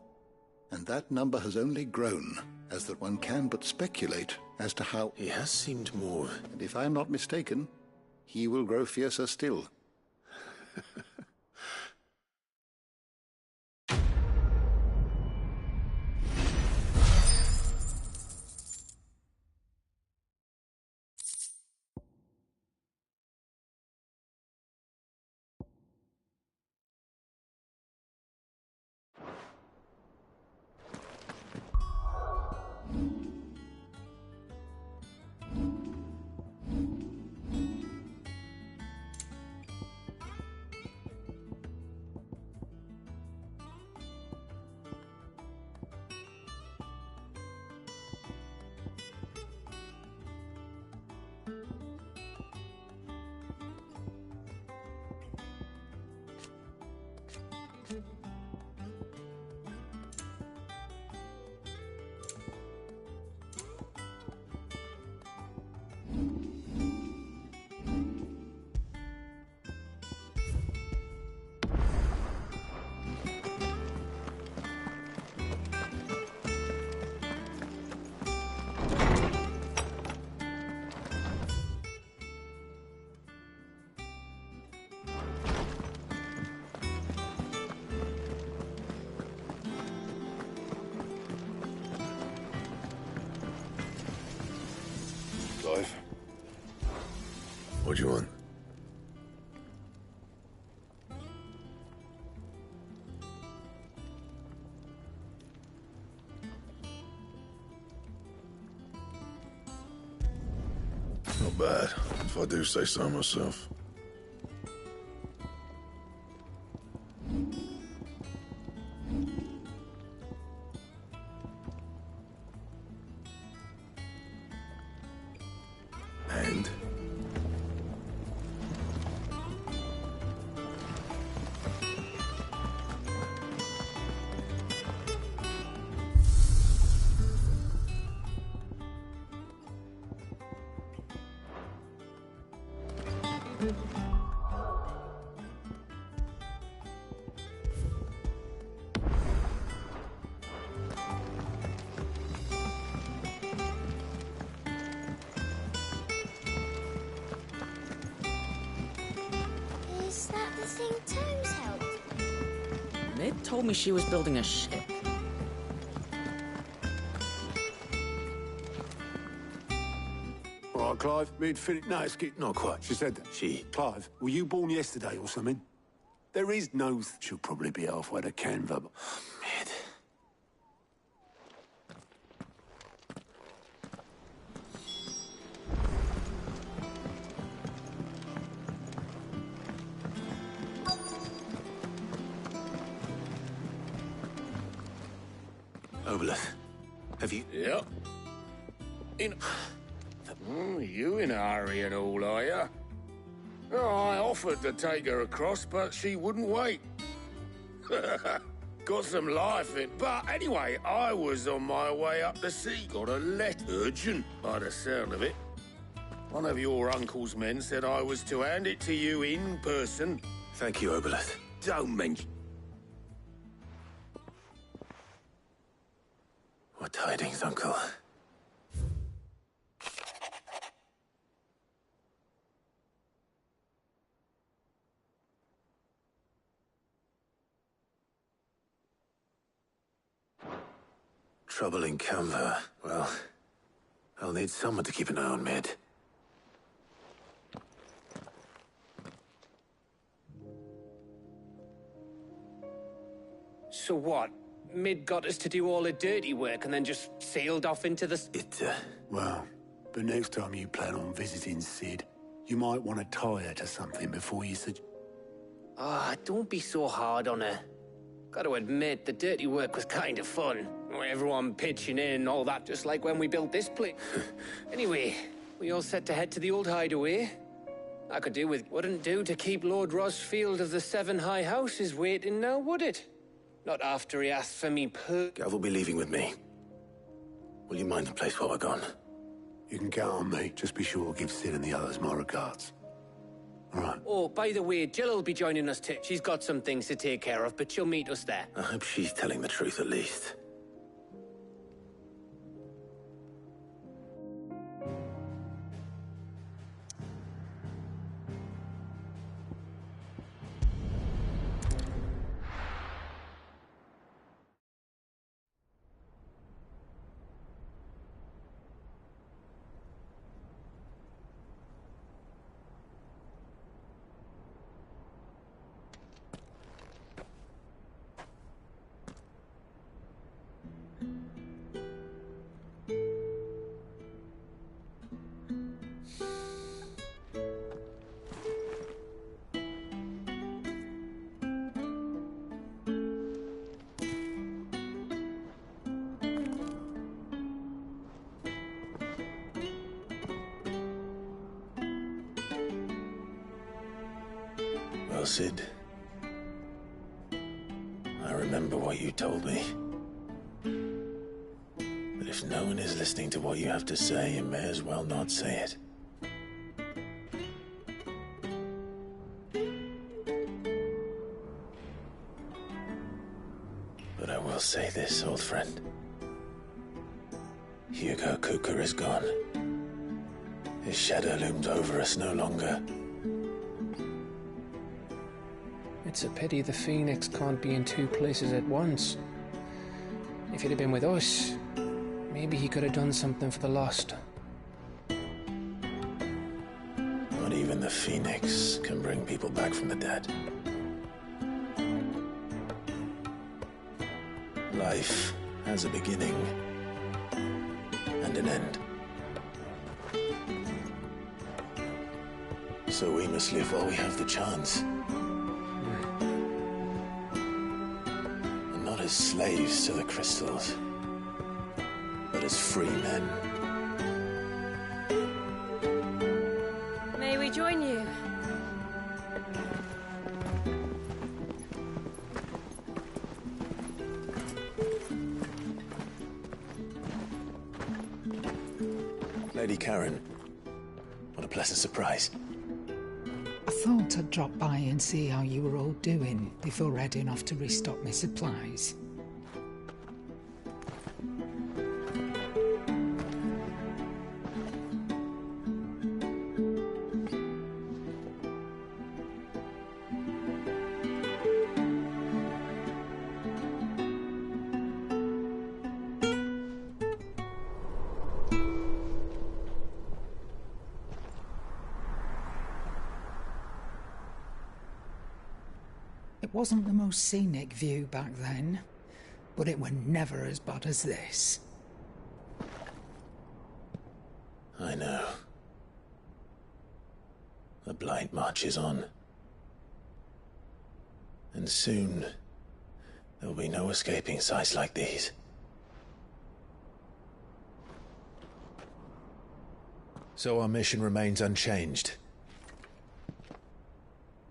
and that number has only grown, as that one can but speculate as to how... He has seemed more... And if I am not mistaken, he will grow fiercer still. Clive? What do you want? Not bad, if I do say so myself. And? Is that the thing Tomes helped? Mid told me she was building a ship. All right, Clive, mid-finished. No, not quite. She said that. Clive, were you born yesterday or something? There is no... She'll probably be halfway to Canva, but... Mid. Obeleth, have you... Yep. You in a hurry and all, are you? Oh, I offered to take her across, but she wouldn't wait. Got some life in. But anyway, I was on my way up the sea. Got a letter. Urgent, by the sound of it. One of your uncle's men said I was to hand it to you in person. Thank you, Obeleth. Don't mention... What tidings, Uncle? Trouble in Canva. Well, I'll need someone to keep an eye on Mid. So what? Mid got us to do all the dirty work and then just sailed off into the... Well, but next time you plan on visiting Sid, you might want to tie her to something before you said... Don't be so hard on her. Gotta admit, the dirty work was kind of fun. Everyone pitching in, all that, just like when we built this place. Anyway, we all set to head to the old hideaway? I could do with... Wouldn't do to keep Lord Rosfield of the Seven High Houses waiting now, would it? Not after he asked for me Gav will be leaving with me. Will you mind the place while we're gone? You can count on me. Just be sure to give Sid and the others my regards. All right. Oh, by the way, Jill will be joining us too. She's got some things to take care of, but she'll meet us there. I hope she's telling the truth at least. Well, Sid, I remember what you told me. But if no one is listening to what you have to say, you may as well not say it. But I will say this, old friend. Hugo Kuka is gone. His shadow looms over us no longer. It's a pity the Phoenix can't be in two places at once. If he'd have been with us, maybe he could have done something for the lost. Not even the Phoenix can bring people back from the dead. Life has a beginning and an end. So we must live while we have the chance. And not as slaves to the crystals, but as free men. May we join you? Lady Karen, what a pleasant surprise. I thought I'd drop by and see how you were all doing before heading off to restock my supplies. It wasn't the most scenic view back then, but it were never as bad as this. I know. The blight marches on. And soon, there will be no escaping sights like these. So our mission remains unchanged.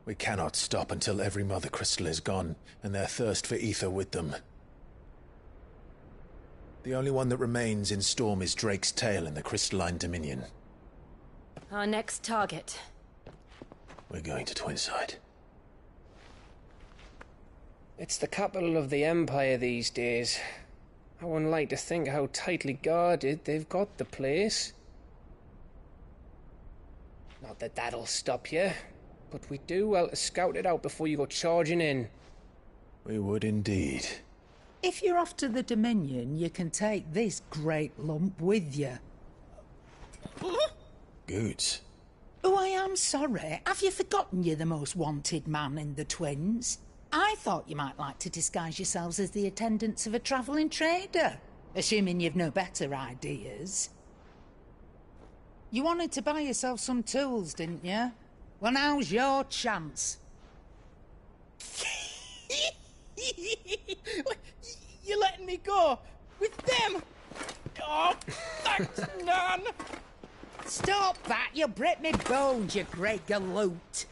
We cannot stop until every Mother Crystal is gone, and their thirst for ether with them. The only one that remains in Storm is Drake's Tail in the Crystalline Dominion. Our next target. We're going to Twinside. It's the capital of the Empire these days. I wouldn't like to think how tightly guarded they've got the place. Not that that'll stop you, but we do well to scout it out before you go charging in. We would indeed. If you're off to the Dominion, you can take this great lump with you. Goods. Oh, I am sorry. Have you forgotten you're the most wanted man in the Twins? I thought you might like to disguise yourselves as the attendants of a travelling trader, assuming you've no better ideas. You wanted to buy yourself some tools, didn't you? Well, now's your chance. You're letting me go with them? Oh, thanks, Nan. Stop that! You break me bones, you great galoot!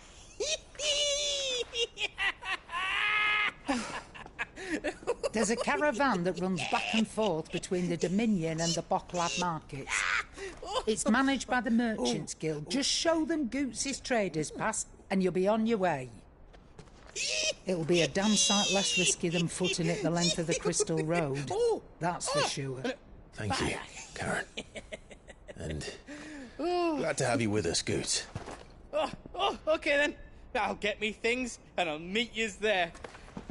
There's a caravan that runs back and forth between the Dominion and the Bocklad markets. It's managed by the Merchants Guild. Just show them Goots' traders pass and you'll be on your way. It'll be a damn sight less risky than footing it the length of the Crystal Road. That's for sure. Thank you, Karen. And glad to have you with us, Goots. Okay then. I'll get me things and I'll meet yous there.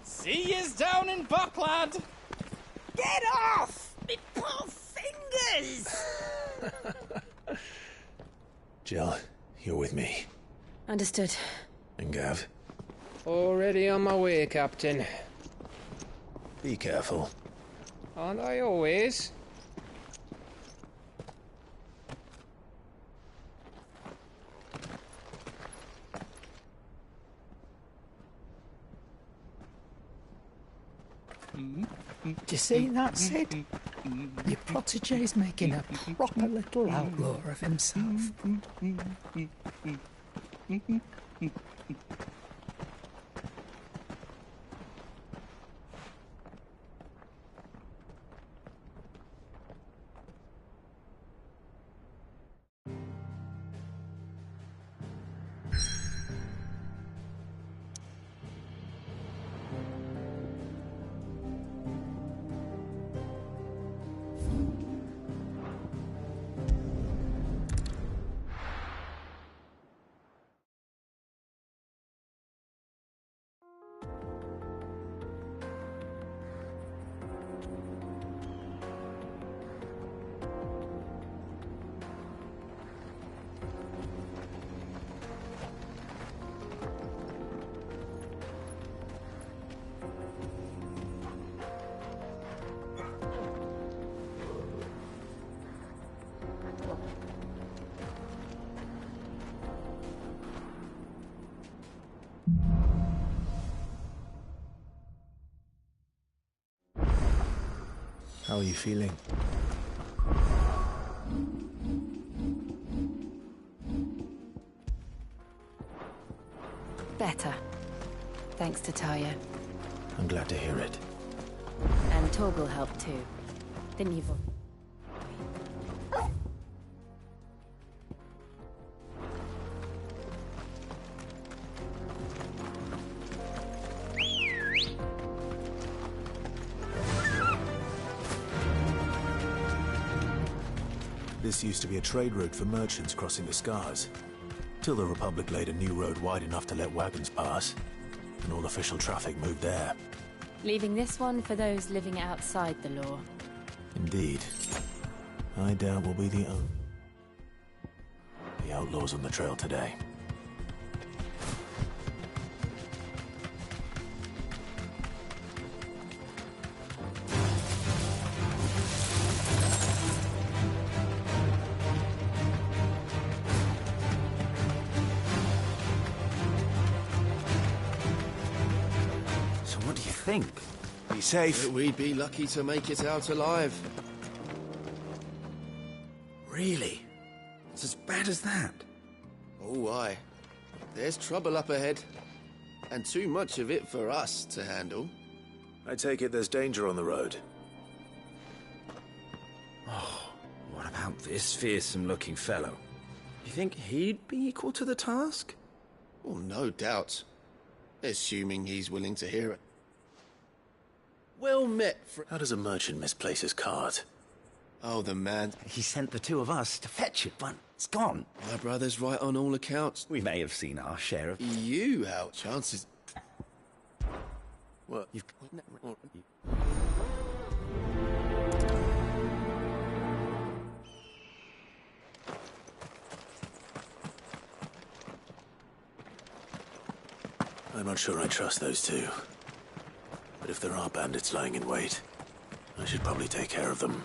See yous down in Bocklad. Get off! Me poor fingers! Jill, you're with me. Understood. And Gav? Already on my way, Captain. Be careful. Aren't I always? Do you see that, Sid? Your protege's making a proper little outlaw of himself. How are you feeling? Better. Thanks to Talia. I'm glad to hear it. And Torgal helped too. Didn't you? This used to be a trade route for merchants crossing the Scars, till the Republic laid a new road wide enough to let wagons pass, and all official traffic moved there. Leaving this one for those living outside the law. Indeed. I doubt we'll be the outlaws on the trail today. Think. Be safe. We'd be lucky to make it out alive. Really? It's as bad as that? Oh, aye. There's trouble up ahead. And too much of it for us to handle. I take it there's danger on the road. Oh, what about this fearsome-looking fellow? You think he'd be equal to the task? Well, no doubt. Assuming he's willing to hear it. Well met, How does a merchant misplace his cart? Oh, the man. He sent the two of us to fetch it, but it's gone. My brother's right on all accounts. We may have seen our share of... You out chances... What? I'm not sure I trust those two. But if there are bandits lying in wait, I should probably take care of them.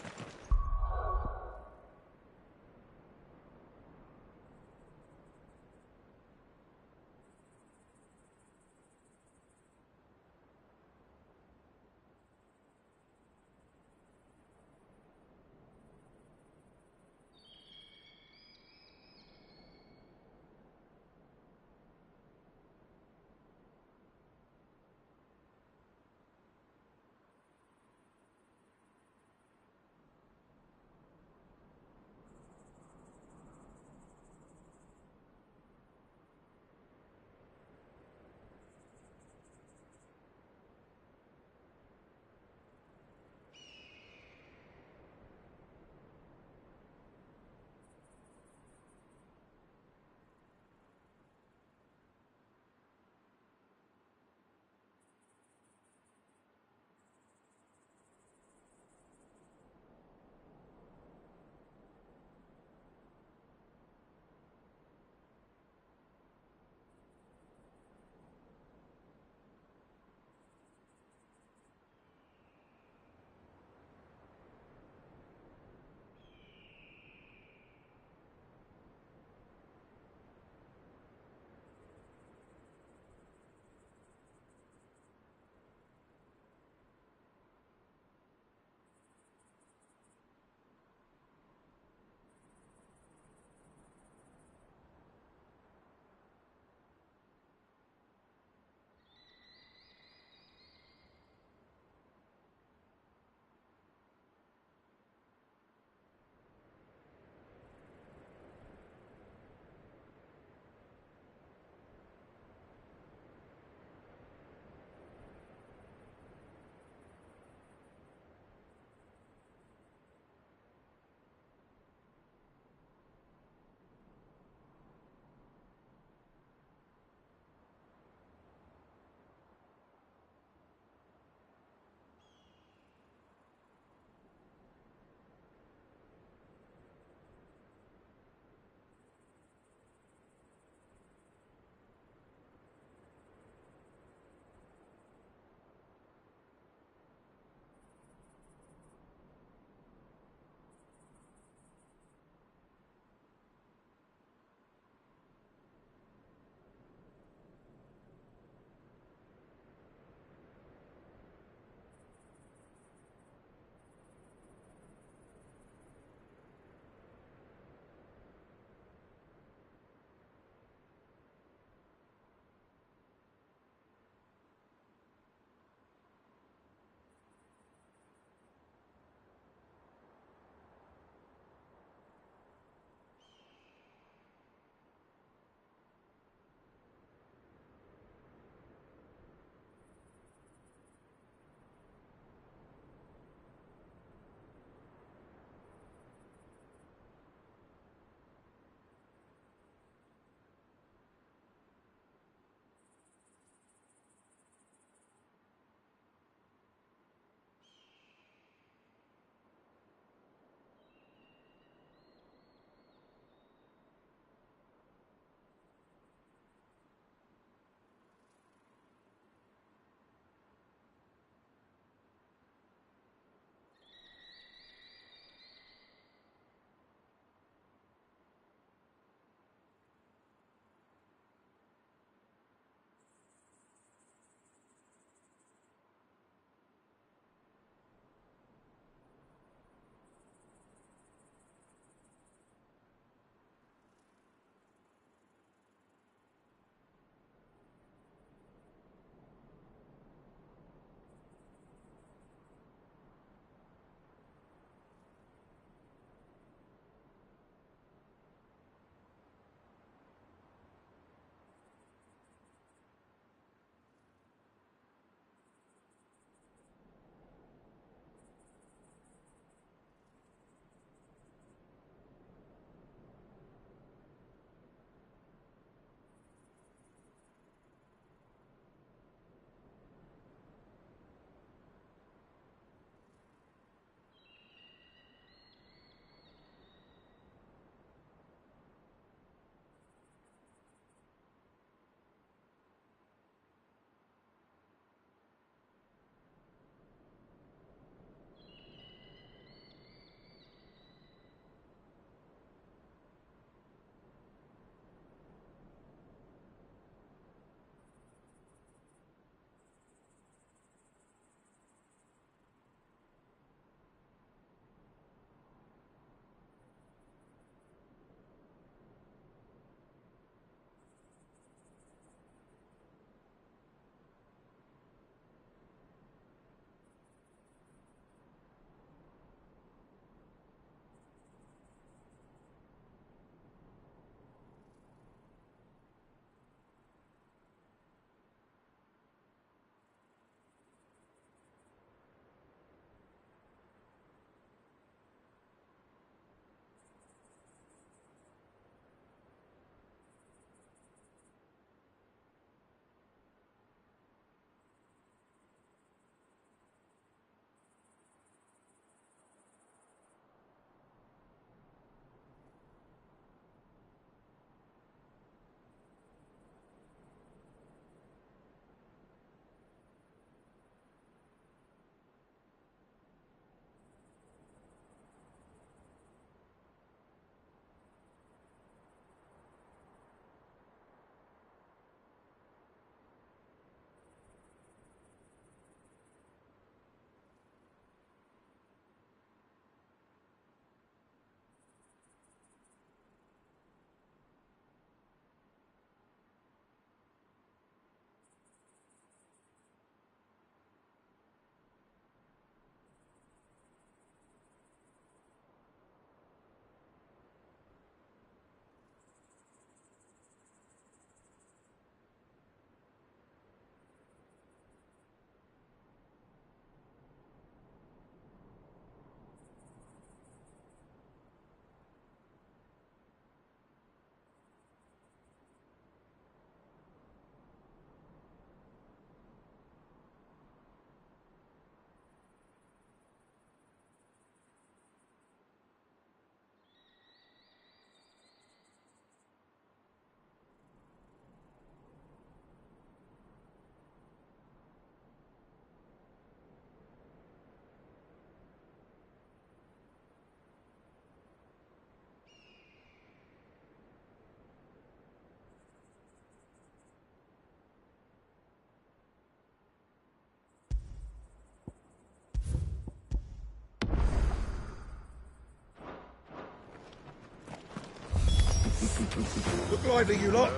Look lively, you lot.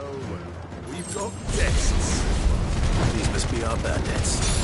We've got guests. These must be our bandits.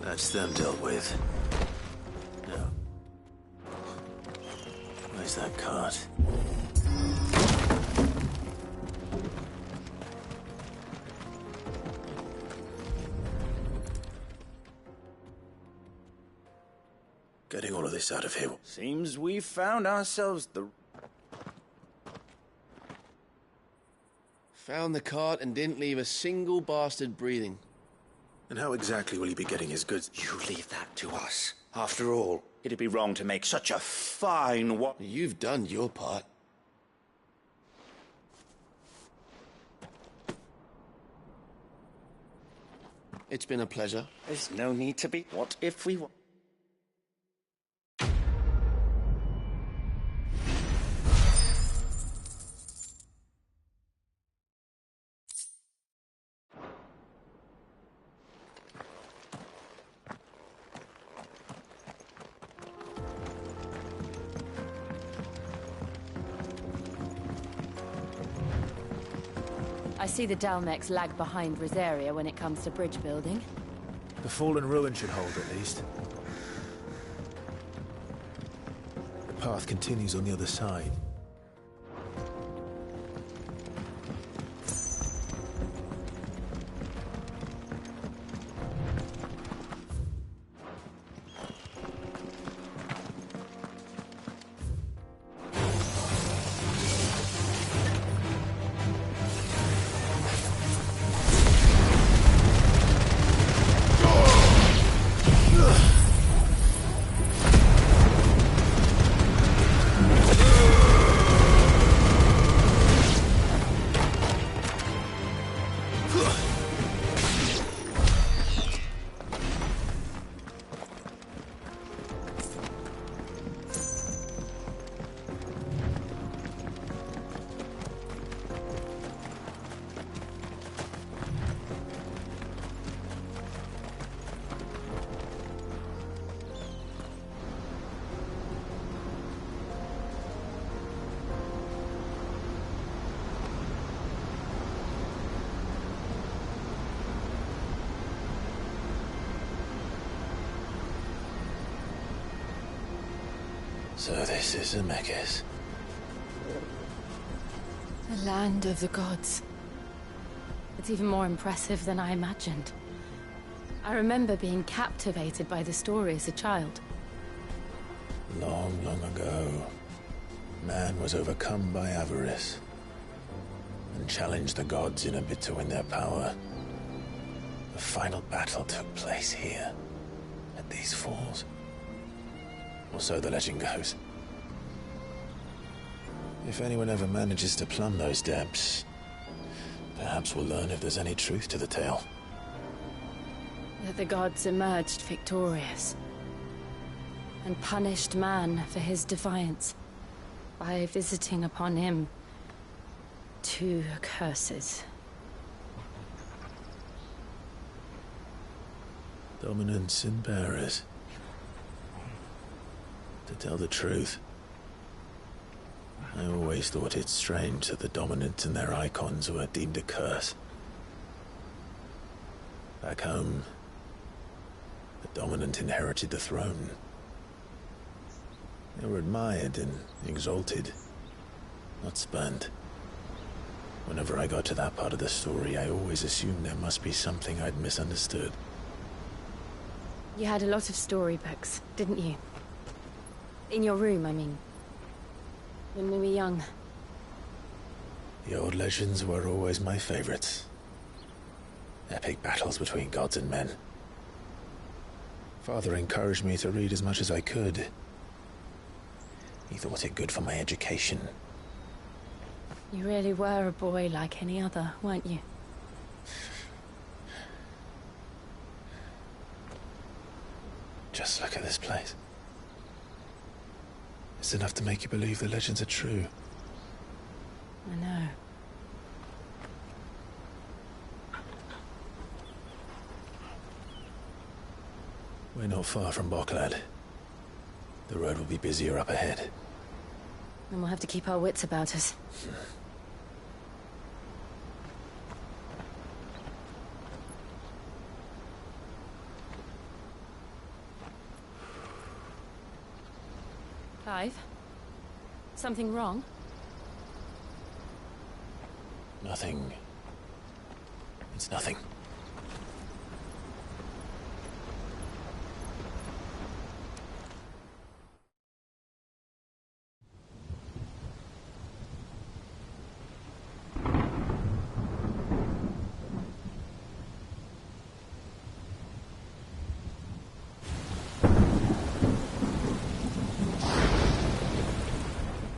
That's them dealt with. Now, where's that cart? Getting all of this out of here. Seems we've found ourselves the... Found the cart and didn't leave a single bastard breathing. And how exactly will he be getting his goods? You leave that to us. After all, it'd be wrong to make such a fine what... You've done your part. It's been a pleasure. There's no need to be... What if we... I see the Dalmex lag behind Rosaria when it comes to bridge building. The fallen ruin should hold, at least. The path continues on the other side. So this is Zemeckis. The land of the gods. It's even more impressive than I imagined. I remember being captivated by the story as a child. Long, long ago, man was overcome by avarice and challenged the gods in a bid to win their power. The final battle took place here, at these falls. Or so the legend goes. If anyone ever manages to plumb those depths, perhaps we'll learn if there's any truth to the tale. That the gods emerged victorious and punished man for his defiance by visiting upon him 2 curses. Dominants and bearers. To tell the truth, I always thought it strange that the dominant and their icons were deemed a curse. Back home, the dominant inherited the throne. They were admired and exalted, not spurned. Whenever I got to that part of the story, I always assumed there must be something I'd misunderstood. You had a lot of storybooks, didn't you? In your room, I mean. When we were young. The old legends were always my favorites. Epic battles between gods and men. Father encouraged me to read as much as I could. He thought it good for my education. You really were a boy like any other, weren't you? Just look at this place. It's enough to make you believe the legends are true. I know. We're not far from Boklad. The road will be busier up ahead. And we'll have to keep our wits about us. Clive? Something wrong? Nothing. It's nothing.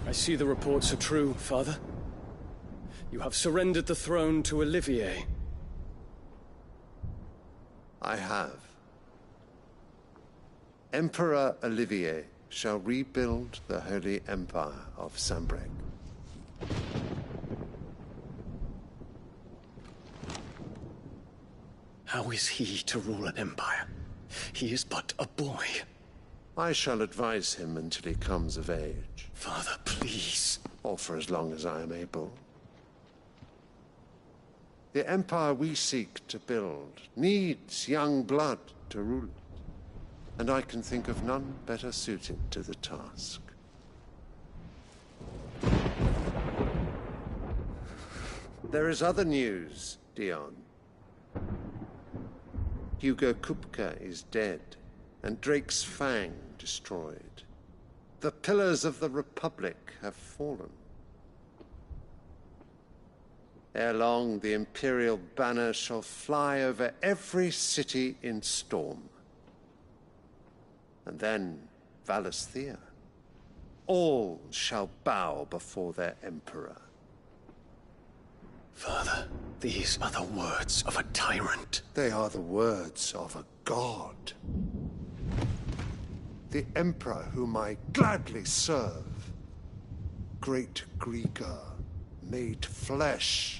I see the reports are true, Father. You have surrendered the throne to Olivier. I have. Emperor Olivier shall rebuild the Holy Empire of Sambrec. How is he to rule an empire? He is but a boy. I shall advise him until he comes of age. Father, please. Or for as long as I am able. The empire we seek to build needs young blood to rule it, and I can think of none better suited to the task. There is other news, Dion. Hugo Kupka is dead, and Drake's Fang destroyed. The pillars of the Republic have fallen. Ere long, the Imperial banner shall fly over every city in Storm. And then, Valisthea. All shall bow before their Emperor. Father, these are the words of a tyrant. They are the words of a god. The Emperor whom I gladly serve. Great Greeker, made flesh.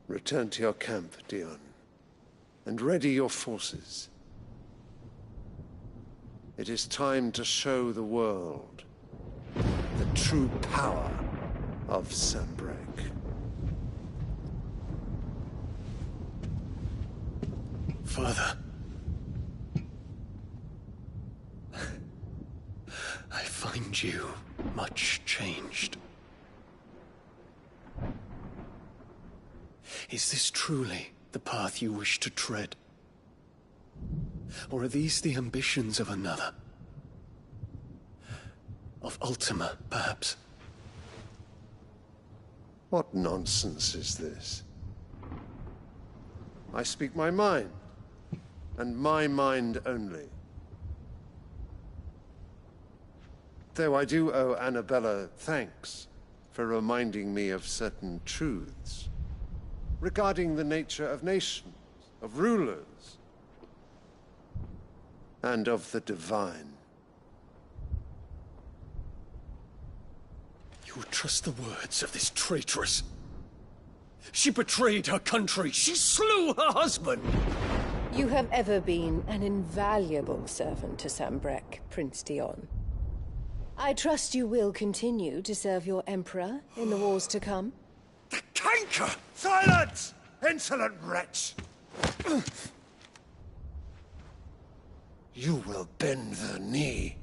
Return to your camp, Dion, and ready your forces. It is time to show the world the true power of Sambrec. Father. I find you much changed. Is this truly the path you wish to tread? Or are these the ambitions of another? Of Ultima, perhaps? What nonsense is this? I speak my mind, and my mind only. Though I do owe Annabella thanks for reminding me of certain truths regarding the nature of nations, of rulers, and of the divine. You would trust the words of this traitress? She betrayed her country. She slew her husband. You have ever been an invaluable servant to Sambrek, Prince Dion. I trust you will continue to serve your Emperor in the wars to come. The canker! Silence! Insolent wretch! You will bend the knee.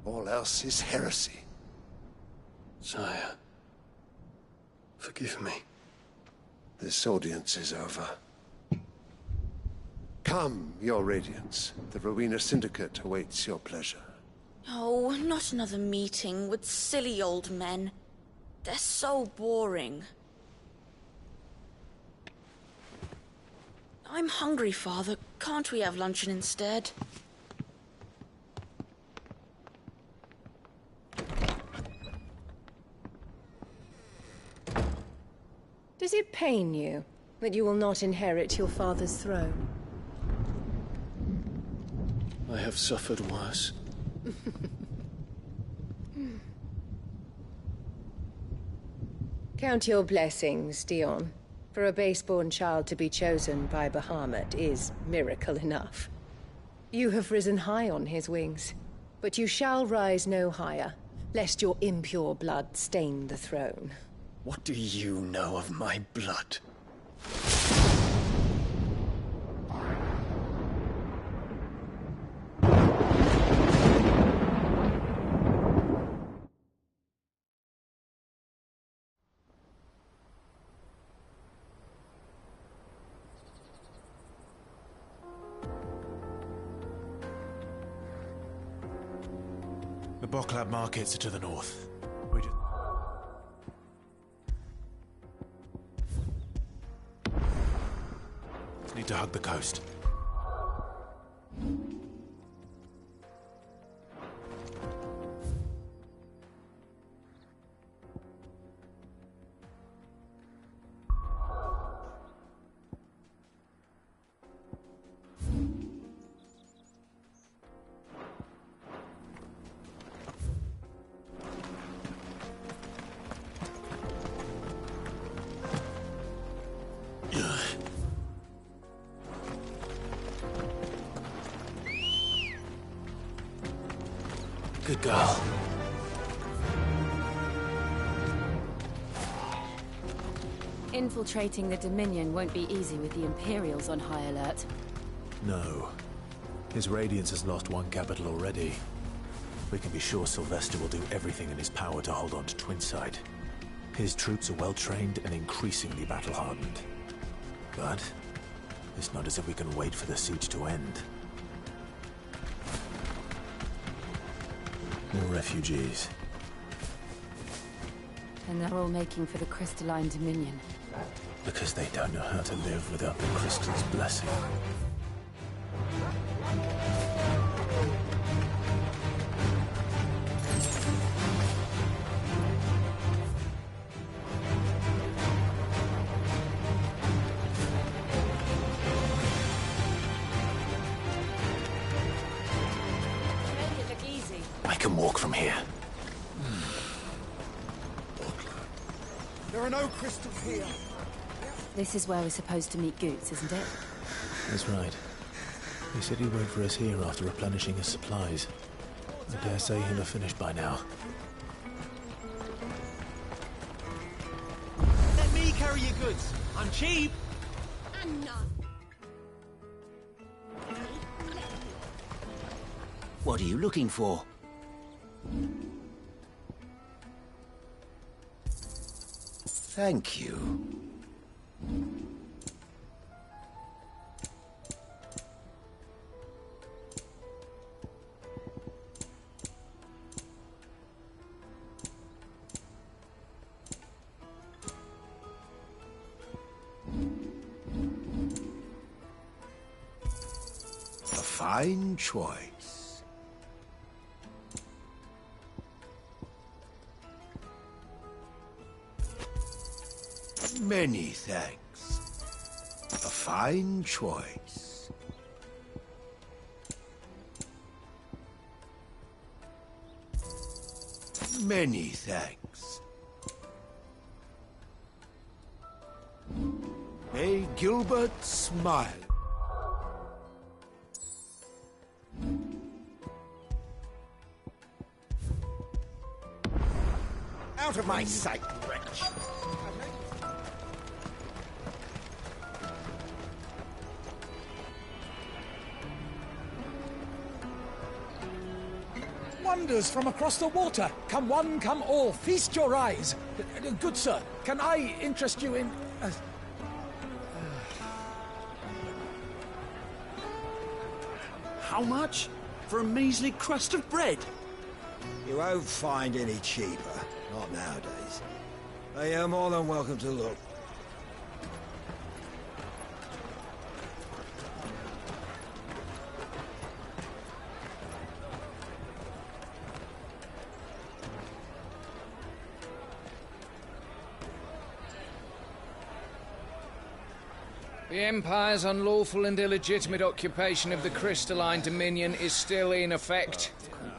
All else is heresy. Sire, forgive me. This audience is over. Come, your Radiance. The Rowena Syndicate awaits your pleasure. Oh, not another meeting with silly old men. They're so boring. I'm hungry, Father. Can't we have luncheon instead? Does it pain you that you will not inherit your father's throne? I have suffered worse. Count your blessings, Dion. For a base-born child to be chosen by Bahamut is miracle enough. You have risen high on his wings, but you shall rise no higher, lest your impure blood stain the throne. What do you know of my blood? The Boklab markets are to the north. Need to hug the coast. Good girl. Infiltrating the Dominion won't be easy with the Imperials on high alert. No. His Radiance has lost one capital already. We can be sure Sylvester will do everything in his power to hold on to Twinside. His troops are well-trained and increasingly battle-hardened. But it's not as if we can wait for the siege to end. More refugees. And they're all making for the Crystalline Dominion. Because they don't know how to live without the Crystal's blessing. I can walk from here. There are no crystals here. This is where we're supposed to meet Goots, isn't it? That's right. He said he'd wait for us here after replenishing his supplies. I dare say he'll have finished by now. Let me carry your goods. I'm cheap. What are you looking for? Thank you. fine choice. Many thanks. A fine choice. Many thanks. May Gilbert smile. Out of my sight, wretch! Wonders from across the water. Come one, come all. Feast your eyes. Good sir, can I interest you in... How much? For a measly crust of bread? You won't find any cheaper. Not nowadays. But you're more than welcome to look. The Empire's unlawful and illegitimate occupation of the Crystalline Dominion is still in effect.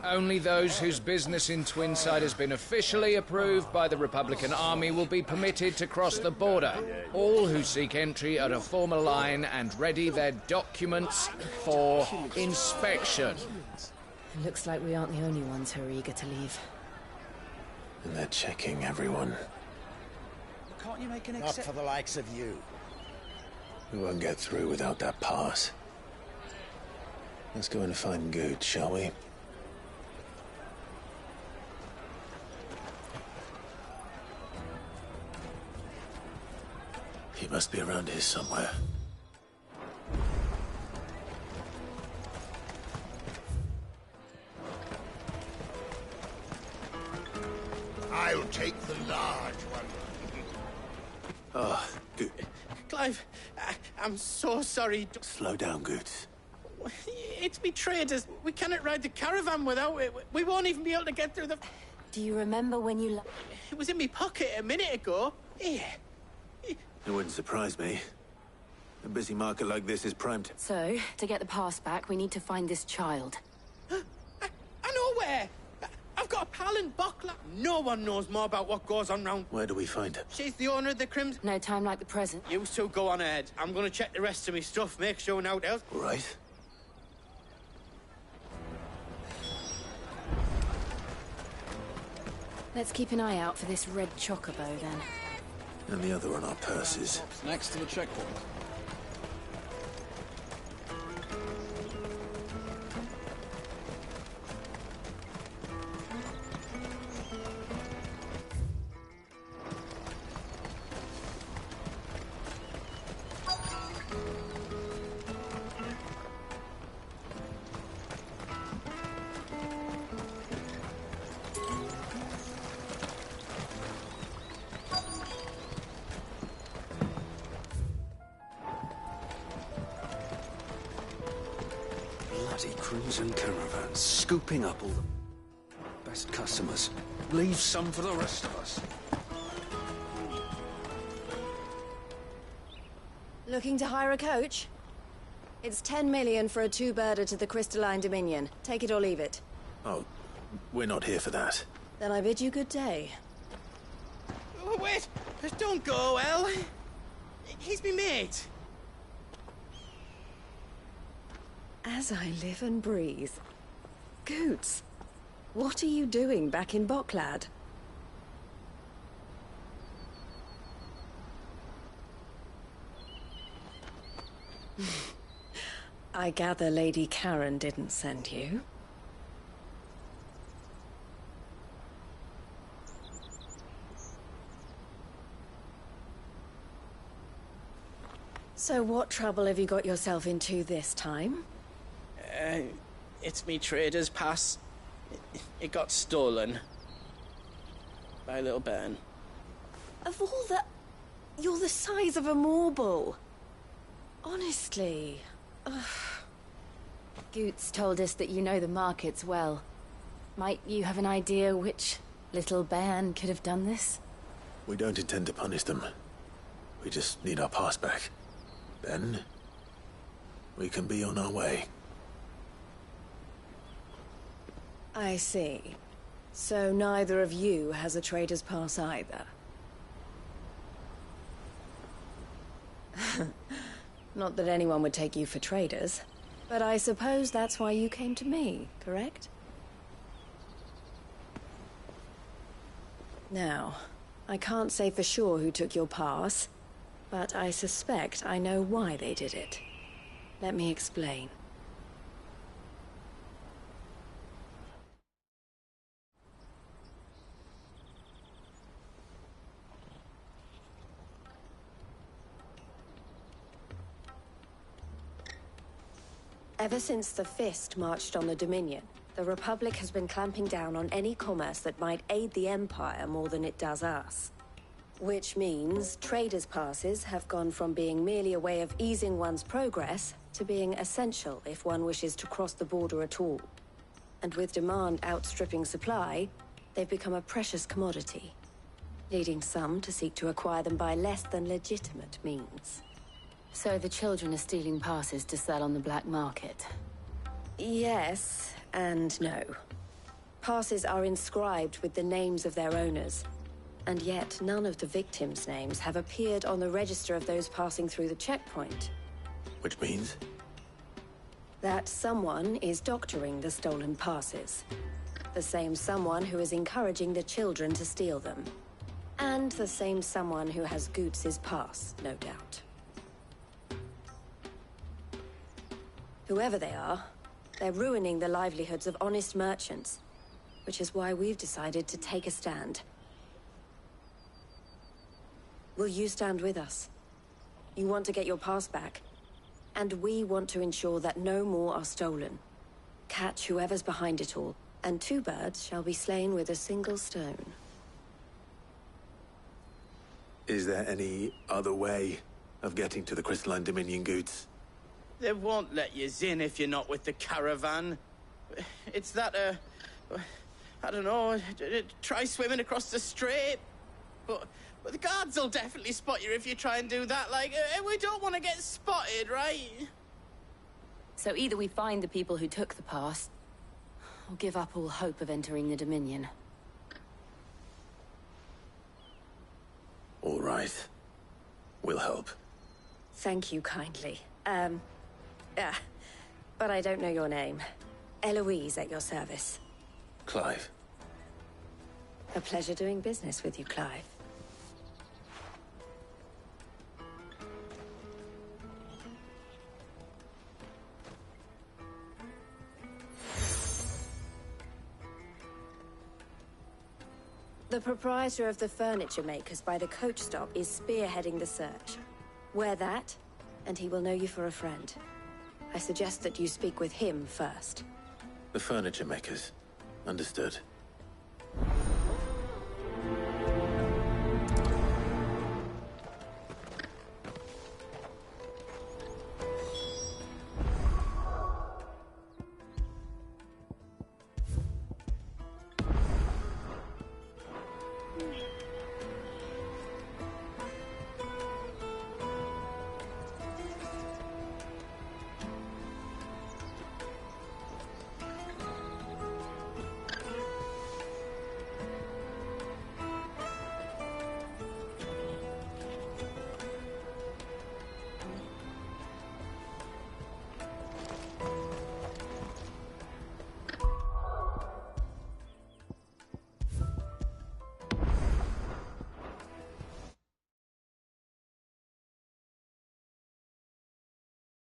Only those whose business in Twinside has been officially approved by the Republican Army will be permitted to cross the border. All who seek entry are to form a line and ready their documents for inspection. Looks like we aren't the only ones who are eager to leave. And they're checking everyone. Can't you make an Not for the likes of you. We won't get through without that pass. Let's go and find Good, shall we? He must be around here somewhere. I'll take the large one. Oh, Good. Clive, I'm so sorry. Slow down, Goods. It's betrayed us. We cannot ride the caravan without it. We won't even be able to get through the... Do you remember when you... It was in my pocket a minute ago. Here. It wouldn't surprise me. A busy market like this is primed. So, to get the pass back, we need to find this child. I know where. I've got a pal in Buckler. No one knows more about what goes on round... Where do we find her? She's the owner of the Crimson... No time like the present. You two go on ahead. I'm gonna check the rest of my stuff, make sure no else... All right. Let's keep an eye out for this red chocobo, then. And the other on our purses. Next to the checkpoint. Bloody Crimson Caravans, scooping up all the best customers. Leave some for the rest of us. Looking to hire a coach? It's 10 million for a two-birder to the Crystalline Dominion. Take it or leave it. Oh, we're not here for that. Then I bid you good day. Oh, wait! Don't go, El. He's me mate. As I live and breathe. Goots, what are you doing back in Bocklad? I gather Lady Karen didn't send you. So what trouble have you got yourself into this time? It's me trader's pass. It got stolen. By little Ben. Of all the... You're the size of a marble. Honestly. Ugh. Goots told us that you know the markets well. Might you have an idea which little band could have done this? We don't intend to punish them. We just need our pass back. Then, we can be on our way. I see. So neither of you has a trader's pass either. Not that anyone would take you for traders, but I suppose that's why you came to me, correct? Now, I can't say for sure who took your pass, but I suspect I know why they did it. Let me explain. Ever since the Fist marched on the Dominion, the Republic has been clamping down on any commerce that might aid the Empire more than it does us. Which means traders' passes have gone from being merely a way of easing one's progress to being essential if one wishes to cross the border at all. And with demand outstripping supply, they've become a precious commodity, leading some to seek to acquire them by less than legitimate means. So the children are stealing passes to sell on the black market? Yes, and no. Passes are inscribed with the names of their owners, and yet none of the victims' names have appeared on the register of those passing through the checkpoint. Which means? That someone is doctoring the stolen passes. The same someone who is encouraging the children to steal them. And the same someone who has Goots' pass, no doubt. Whoever they are, they're ruining the livelihoods of honest merchants, which is why we've decided to take a stand. Will you stand with us? You want to get your pass back, and we want to ensure that no more are stolen. Catch whoever's behind it all, and 2 birds shall be slain with a single stone. Is there any other way of getting to the Crystalline Dominion, Goots? They won't let you in if you're not with the caravan. It's that, I don't know, try swimming across the strait. But the guards will definitely spot you if you try and do that. Like, we don't want to get spotted, right? So either we find the people who took the pass, or give up all hope of entering the Dominion. All right. We'll help. Thank you kindly. But I don't know your name. Eloise at your service. Clive. A pleasure doing business with you, Clive. The proprietor of the furniture makers by the coach stop is spearheading the search. Wear that, and he will know you for a friend. I suggest that you speak with him first. The furniture makers. Understood.